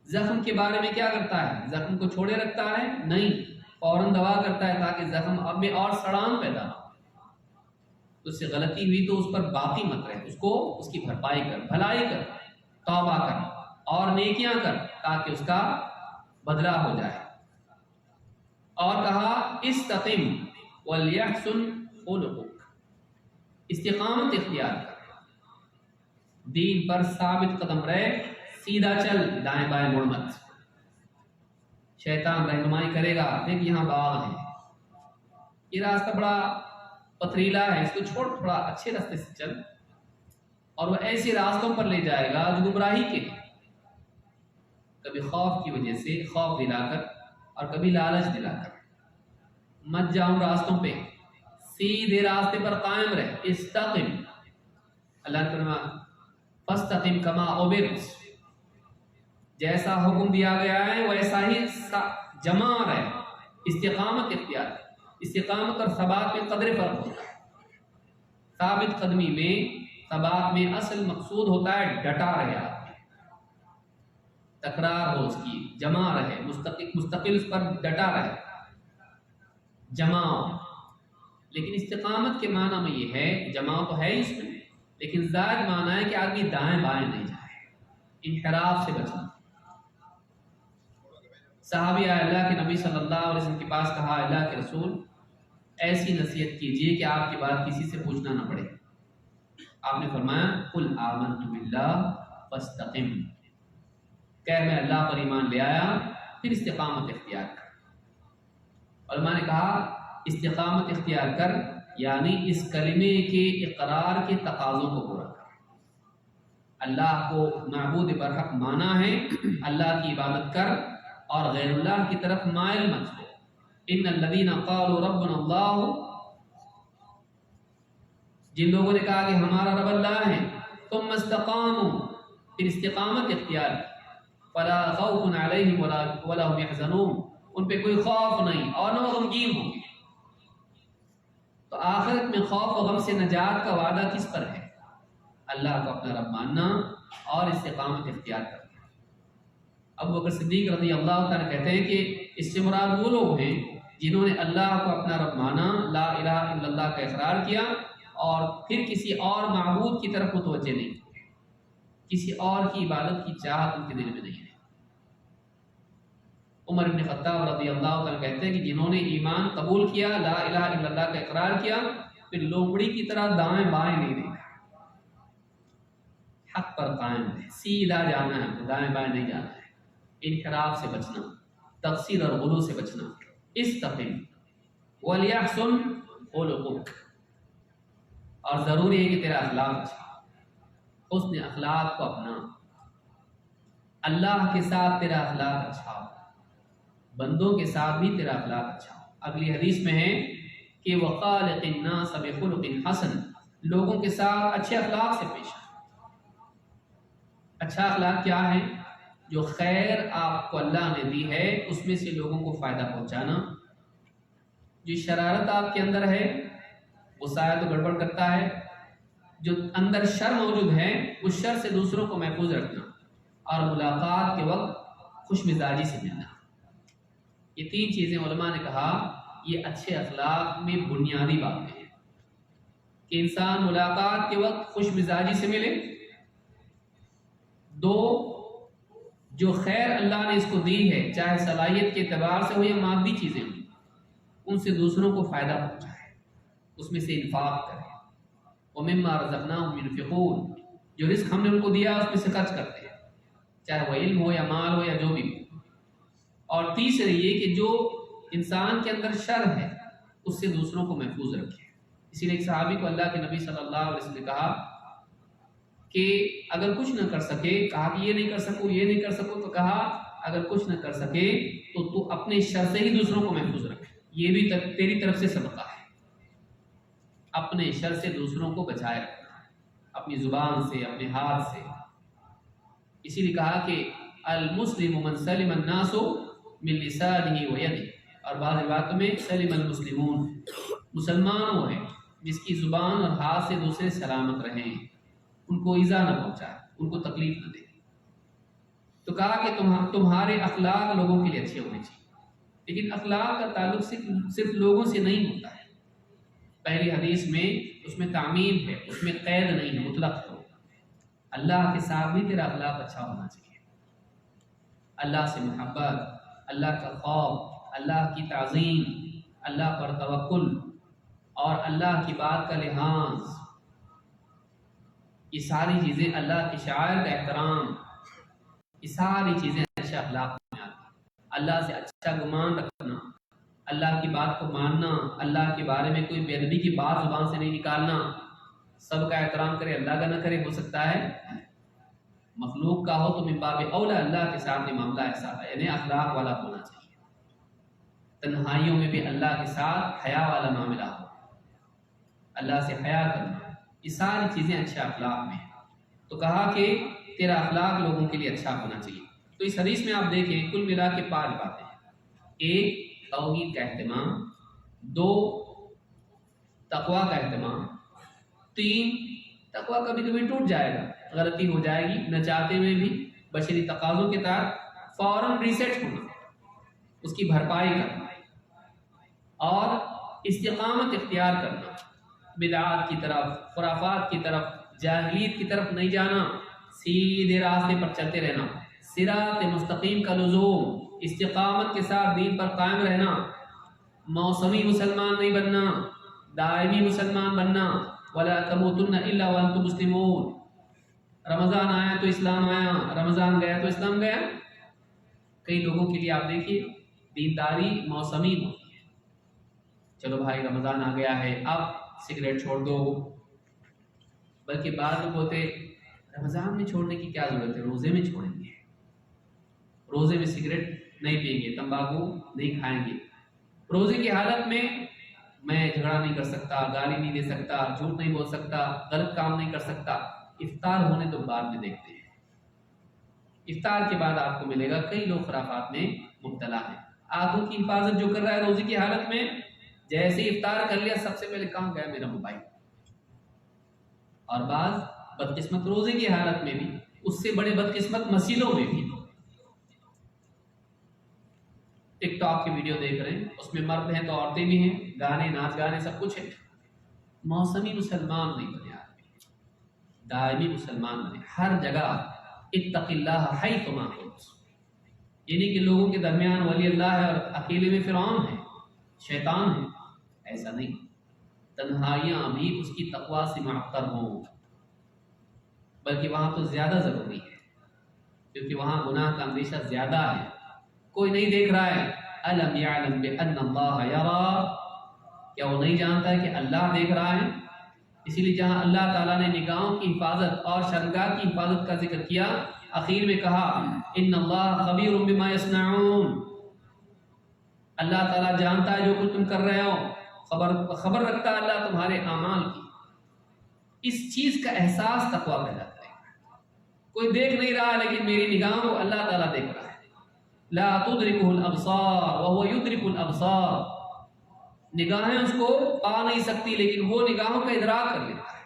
زخم کے بارے میں کیا کرتا ہے؟ زخم کو چھوڑے رکھتا ہے؟ نہیں، فوراً دوا کرتا ہے تاکہ زخم اب میں اور سڑان پیدا ہو۔ اس سے غلطی ہوئی تو اس پر باقی مت رہے، اس کو اس کی بھرپائی کر، بھلائی کر، توبہ کر اور نیکیاں کر تاکہ اس کا بدلہ ہو جائے۔ اور کہا استقم ولیحسن خلقک، استقامت اختیار کر، دین پر ثابت قدم رہے، سیدھا چل، دائیں بائیں مڑ مت۔ شیطان رہنمائی کرے گا، دیکھ یہاں باغ ہے، یہ راستہ بڑا پتھریلا ہے، اس کو چھوڑ، تھوڑا اچھے راستے سے چل، اور وہ ایسے راستوں پر لے جائے گا جو گمراہی کے ہیں۔ کبھی خوف کی وجہ سے خوف دلا کر اور کبھی لالچ دلا کر۔ مت جاؤ راستوں پہ، سیدھے راستے پر قائم رہ، استقم، اللہ نے فرمایا فاستقم کما امرت، جیسا حکم دیا گیا ہے ویسا ہی جمع رہے، استقامت اختیار کر۔ استقامت اور ثبات میں قدر فرق ہوتا ہے۔ ثابت قدمی میں، ثبات میں اصل مقصود ہوتا ہے ڈٹا رہے آپ، تکرار ہو اس کی، جمع رہے، مستقل اس پر ڈٹا رہے، جمع۔ لیکن استقامت کے معنی میں یہ ہے، جمع تو ہے اس میں، لیکن زائد معنی ہے کہ آدمی دائیں بائیں نہیں جائے، انحراف سے بچنا۔ صحابی اللہ کے نبی صلی اللہ علیہ وسلم کے پاس کہا، اللہ کے رسول ایسی نصیحت کیجئے کہ آپ کی بات کسی سے پوچھنا نہ پڑے۔ آپ نے فرمایا قل آمنت باللہ فاستقم، کہ میں اللہ پر ایمان لے آیا، پھر استقامت اختیار کر۔ علماء نے کہا استقامت اختیار کر یعنی اس کلمے کے اقرار کے تقاضوں کو پورا کر۔ اللہ کو معبود برحق مانا ہے، اللہ کی عبادت کر اور غیر اللہ کی طرف مائل مت ہو۔ ان الذین قالوا ربنا اللہ، جن لوگوں نے کہا کہ ہمارا رب اللہ ہے، ثم استقاموا، پھر استقامت اختیار کی، فلا خوف علیہم ولا هم يحزنون، ان پہ کوئی خوف نہیں اور نہ وہ غمگین ہوں گے۔ تو آخرت میں خوف و غم سے نجات کا وعدہ کس پر ہے؟ اللہ کو اپنا رب ماننا اور استقامت اختیار کرنا۔ ابو بکر صدیق رضی اللہ تعالیٰ کہتے ہیں کہ اس سے مراد وہ لوگ ہیں جنہوں نے اللہ کو اپنا رب مانا، لا الہ الا اللہ کا اقرار کیا اور پھر کسی اور معبود کی طرف متوجہ نہیں ہوئے، کسی اور کی عبادت کی چاہت ان کے دل میں نہیں ہے۔ عمر بن خطاب رضی اللہ تعالیٰ کہتے ہیں کہ جنہوں نے ایمان قبول کیا، لا الہ الا اللہ کا اقرار کیا، پھر لومڑی کی طرح دائیں بائیں نہیں دیکھا، حق پر قائم ہے، سیدھا جانا ہے، دائیں بائیں نہیں جانا ہے، انحراف سے بچنا، تقصیر اور غلو سے بچنا۔ استقم ولیحسن خلقک، اور ضروری ہے کہ تیرا اخلاق اچھا، حسن اخلاق کو اپنا، اللہ کے ساتھ تیرا اخلاق اچھا ہو، بندوں کے ساتھ بھی تیرا اخلاق اچھا ہو۔ اگلی حدیث میں ہے کہ وخالق الناس بخلق حسن، لوگوں کے ساتھ اچھے اخلاق سے پیش آ۔ اچھا اخلاق کیا ہے؟ جو خیر آپ کو اللہ نے دی ہے اس میں سے لوگوں کو فائدہ پہنچانا۔ جو شرارت آپ کے اندر ہے وہ سایہ تو گڑبڑ کرتا ہے، جو اندر شر موجود ہے اس شر سے دوسروں کو محفوظ رکھنا، اور ملاقات کے وقت خوش مزاجی سے ملنا۔ یہ تین چیزیں علماء نے کہا یہ اچھے اخلاق میں بنیادی باتیں ہیں، کہ انسان ملاقات کے وقت خوش مزاجی سے ملے، دو جو خیر اللہ نے اس کو دی ہے چاہے صلاحیت کے اعتبار سے ہو یا مادی چیزیں ہوں، ان سے دوسروں کو فائدہ پہنچائے، اس میں سے انفاق کرے۔ وَمِمَّا رَزَقْنَاهُمْ يُنْفِقُونَ، جو رزق ہم نے ان کو دیا اس میں سے خرچ کرتے ہیں، چاہے وہ علم ہو یا مال ہو یا جو بھی ہو۔ اور تیسرے یہ کہ جو انسان کے اندر شر ہے اس سے دوسروں کو محفوظ رکھے۔ اسی لیے ایک صحابی کو اللہ کے نبی صلی اللہ علیہ وسلم نے کہا کہ اگر کچھ نہ کر سکے، کہا کہ یہ نہیں کر سکوں یہ نہیں کر سکوں، تو کہا اگر کچھ نہ کر سکے تو اپنے شر سے ہی دوسروں کو محفوظ رکھے، یہ بھی تیری طرف سے صدقہ ہے، اپنے شر سے دوسروں کو بچائے رکھنا ہے، اپنی زبان سے، اپنے ہاتھ سے۔ اسی لیے کہا کہ المسلم من سلم الناس من لسانہ و یدہ، اور بعض روایتوں میں سلم المسلمون، مسلمان وہ ہے جس کی زبان اور ہاتھ سے دوسرے سلامت رہیں، ان کو ایذا نہ پہنچائے، ان کو تکلیف نہ دے۔ تو کہا کہ تمہارے اخلاق لوگوں کے لیے اچھے ہونے چاہیے، لیکن اخلاق کا تعلق صرف لوگوں سے نہیں ہوتا ہے۔ پہلی حدیث میں اس میں تعمیم ہے، اس میں قید نہیں ہے، مطلق ہو۔ اللہ کے ساتھ بھی تیرا اخلاق اچھا ہونا چاہیے، اللہ سے محبت، اللہ کا خوف، اللہ کی تعظیم، اللہ پر توکل اور اللہ کی بات کا لحاظ، یہ ساری چیزیں، اللہ کی شعائر کا احترام، یہ ساری چیزیں اچھے اخلاق میں آتی ہیں۔ اللہ سے اچھا گمان رکھنا، اللہ کی بات کو ماننا، اللہ کے بارے میں کوئی بے ادبی کی بات زبان سے نہیں نکالنا، سب کا احترام کرے اللہ کا نہ کرے، ہو سکتا ہے مخلوق کا ہو تو من باب اولا اللہ کے سامنے معاملہ ایسا ہے، یعنی اخلاق والا ہونا چاہیے۔ تنہائیوں میں بھی اللہ کے ساتھ حیا والا معاملہ ہو، اللہ سے حیا کرنا، یہ ساری چیزیں اچھے اخلاق میں ہیں۔ تو کہا کہ تیرا اخلاق لوگوں کے لیے اچھا ہونا چاہیے۔ تو اس حدیث میں آپ دیکھیں کل ملا کے 5 باتیں ہیں۔ 1 توحید کا اہتمام، 2 تقویٰ کا اہتمام، 3 تقویٰ کبھی کبھی ٹوٹ جائے گا، غلطی ہو جائے گی، نہ چاہتے ہوئے بھی بشری تقاضوں کے تحت فوراً ریسیٹ ہونا، اس کی بھرپائی کرنا، اور استقامت اختیار کرنا، بدعات کی طرف، خرافات کی طرف، جاہلیت کی طرف نہیں جانا، سیدھے راستے پر چلتے رہنا، صراط مستقیم کا لزوم، استقامت کے ساتھ دین پر قائم رہنا، موسمی مسلمان نہیں بننا، دائمی مسلمان بننا، وَلَا تَمُوتُنَّ إِلَّا وَأَنْتُمْ مُسْلِمُونَ۔ رمضان آیا تو اسلام آیا، رمضان گیا تو اسلام گیا۔ کئی لوگوں کے لیے آپ دیکھیے دینداری موسمی ہوتی ہے، چلو بھائی رمضان آ گیا ہے اب سگریٹ چھوڑ دو، بلکہ بعض لوگ ہوتے رمضان میں چھوڑنے کی کیا ضرورت ہے، روزے میں چھوڑیں گے، روزے میں سگریٹ نہیں پئیں گے، تمباکو نہیں کھائیں گے، روزے کی حالت میں جھگڑا نہیں کر سکتا، گالی نہیں دے سکتا، جھوٹ نہیں بول سکتا، غلط کام نہیں کر سکتا، افطار ہونے تو بعد میں دیکھتے ہیں۔ افطار کے بعد آپ کو ملے گا کئی لوگ خرافات میں مبتلا ہیں۔ آنکھوں کی حفاظت جو کر رہا ہے روزے کی حالت میں، جیسے افطار کر لیا سب سے پہلے کہاں گیا میرا موبائل، اور بعض بدقسمت روزے کی حالت میں بھی، اس سے بڑے بدقسمت مسجدوں میں بھی ٹک ٹاک کی ویڈیو دیکھ رہے ہیں، اس میں مرد ہیں تو عورتیں بھی ہیں، گانے ناچ گانے سب کچھ ہے۔ موسمی مسلمان نہیں بنے آدمی، دائمی مسلمان بنے، ہر جگہ اتق اللہ حیث ما کنت، یعنی کہ لوگوں کے درمیان ولی اللہ ہے اور اکیلے میں فرعون ہے، شیطان ہے، ایسا نہیں، تنہائیاں بھی اس کی تقویٰ سے معطر ہوں، بلکہ وہاں تو زیادہ ضروری ہے، کیونکہ وہاں گناہ کا اندیشہ زیادہ ہے، کوئی نہیں دیکھ رہا ہے۔ الم یعلم بان اللہ یری، کیا وہ نہیں جانتا ہے کہ اللہ دیکھ رہا ہے؟ اسی لیے جہاں اللہ تعالیٰ نے نگاہوں کی حفاظت اور شرمگاہ کی حفاظت کا ذکر کیا، اخیر میں کہا ان اللہ خبیر بما یصنعون، اللہ تعالیٰ جانتا ہے جو کچھ تم کر رہے ہو، خبر رکھتا ہے اللہ تمہارے اعمال کی۔ اس چیز کا احساس تقویٰ پیدا کرے گا۔ کوئی دیکھ نہیں رہا لیکن میری نگاہوں کو اللہ تعالیٰ دیکھ رہا ہے۔ لا تدرکہ الابصار وهو یدرک الابصار، نگاہیں اس کو پا نہیں سکتی لیکن وہ نگاہوں کا ادراک کر لیتا ہے،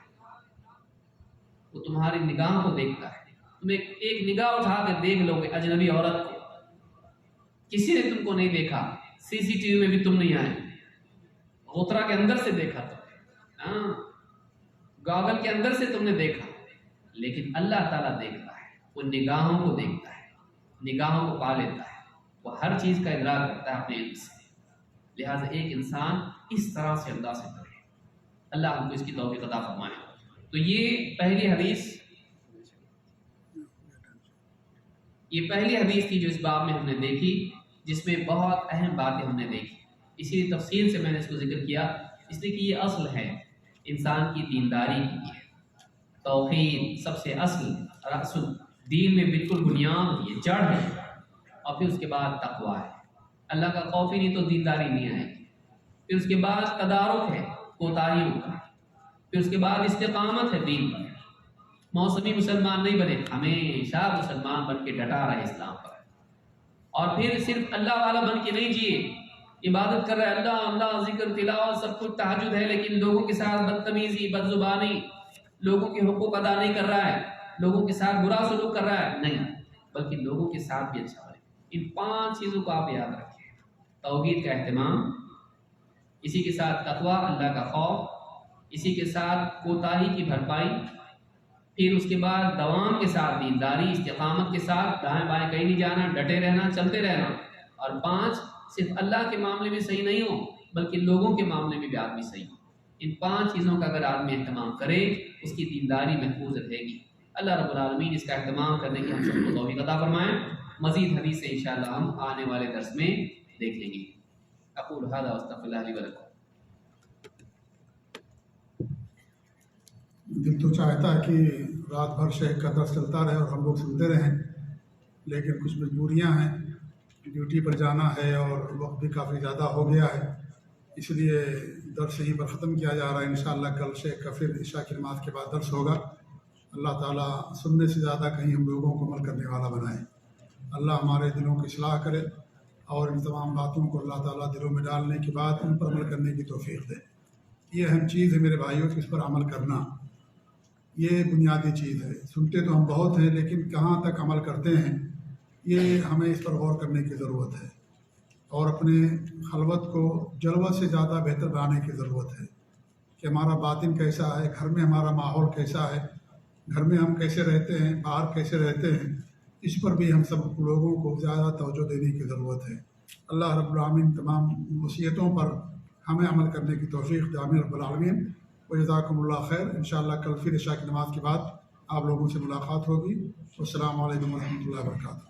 وہ تمہاری نگاہوں کو دیکھتا ہے۔ تم ایک نگاہ اٹھا کے دیکھ لو گے اجنبی عورت کو، کسی نے تم کو نہیں دیکھا، سی سی ٹی وی میں بھی تم نہیں آئے، غترہ کے اندر سے دیکھا تم نے، گاگل کے اندر سے تم نے دیکھا، لیکن اللہ تعالیٰ دیکھتا ہے، وہ نگاہوں کو دیکھتا ہے، نگاہوں کو پا لیتا ہے، وہ ہر چیز کا ادراک کرتا ہے اپنے علم سے۔ لہٰذا ایک انسان اس طرح سے اللہ سے ڈرے، اللہ ہم کو اس کی توفیق عطا فرمائے۔ تو یہ پہلی حدیث تھی جو اس باب میں ہم نے دیکھی، جس میں بہت اہم باتیں ہم نے دیکھی، اسی لیے تفصیل سے میں نے اس کو ذکر کیا، اس لیے کہ یہ اصل ہے انسان کی دینداری کے لیے۔ توحید سب سے اصل رأس دین میں بالکل بنیاد ہے، جڑ ہے، اور پھر اس کے بعد تقویٰ ہے، اللہ کا خوف ہی نہیں تو دینداری نہیں آئے گی، پھر اس کے بعد تدارک ہے کوتاہیوں کا، پھر اس کے بعد استقامت ہے دین پر، موسمی مسلمان نہیں بنے، ہمیشہ مسلمان بن کے ڈٹا رہے اسلام پر، اور پھر صرف اللہ والا بن کے نہیں جیے، عبادت کر رہے اللہ اللہ، ذکر تلاوت سب کچھ تہجد ہے، لیکن لوگوں کے ساتھ بدتمیزی بدزبانی، لوگوں کے حقوق ادا نہیں کر رہا ہے، لوگوں کے ساتھ برا سلوک کر رہا ہے، نہیں، بلکہ لوگوں کے ساتھ بھی اچھا بنے۔ ان 5 چیزوں کو آپ یاد رکھیں، توحید کا اہتمام، اسی کے ساتھ تقویٰ اللہ کا خوف، اسی کے ساتھ کوتاہی کی بھرپائی، پھر اس کے بعد دوام کے ساتھ دینداری، استقامت کے ساتھ دائیں بائیں کہیں نہیں جانا، ڈٹے رہنا، چلتے رہنا، اور 5 صرف اللہ کے معاملے میں صحیح نہیں ہو بلکہ لوگوں کے معاملے میں بھی آدمی صحیح ہو۔ ان 5 چیزوں کا اگر آدمی اہتمام کرے اس کی دینداری محفوظ رہے گی۔ اللہ رب العالمین اس کا اہتمام کرنے کی ہم سب کو توفیق عطا فرمائیں۔ مزید حدیثیں انشاءاللہ ہم آنے والے درس میں دیکھیں گے۔ اقول هذا واستغفر الله لي ولكم۔ دل تو چاہتا ہے کہ رات بھر شیخ کا درس چلتا رہے اور ہم لوگ سنتے رہیں، لیکن کچھ مجبوریاں ہیں، ڈیوٹی پر جانا ہے اور وقت بھی کافی زیادہ ہو گیا ہے، اس لیے درس یہیں پر ختم کیا جا رہا ہے۔ انشاءاللہ کل شیخ کا پھر عشاء کی نماز کے بعد درس ہوگا۔ اللہ تعالیٰ سننے سے زیادہ کہیں ہم لوگوں کو عمل کرنے والا بنائے۔ اللہ ہمارے دلوں کی اصلاح کرے اور ان تمام باتوں کو اللہ تعالیٰ دلوں میں ڈالنے کے بعد ان پر عمل کرنے کی توفیق دے۔ یہ اہم چیز ہے میرے بھائیوں کہ اس پر عمل کرنا، یہ بنیادی چیز ہے۔ سنتے تو ہم بہت ہیں لیکن کہاں تک عمل کرتے ہیں، یہ ہمیں اس پر غور کرنے کی ضرورت ہے، اور اپنے خلوت کو جلوہ سے زیادہ بہتر بنانے کی ضرورت ہے کہ ہمارا باطن کیسا ہے، گھر میں ہمارا ماحول کیسا ہے، گھر میں ہم کیسے رہتے ہیں، باہر کیسے رہتے ہیں، اس پر بھی ہم سب لوگوں کو زیادہ توجہ دینے کی ضرورت ہے۔ اللہ رب العالمین تمام وصیتوں پر ہمیں عمل کرنے کی توفیق دے، آمین رب العالمین۔ وجزاکم اللہ خیر۔ انشاءاللہ کل پھر عشاء کی نماز کے بعد آپ لوگوں سے ملاقات ہوگی۔ والسلام علیکم ورحمۃ اللہ وبرکاتہ۔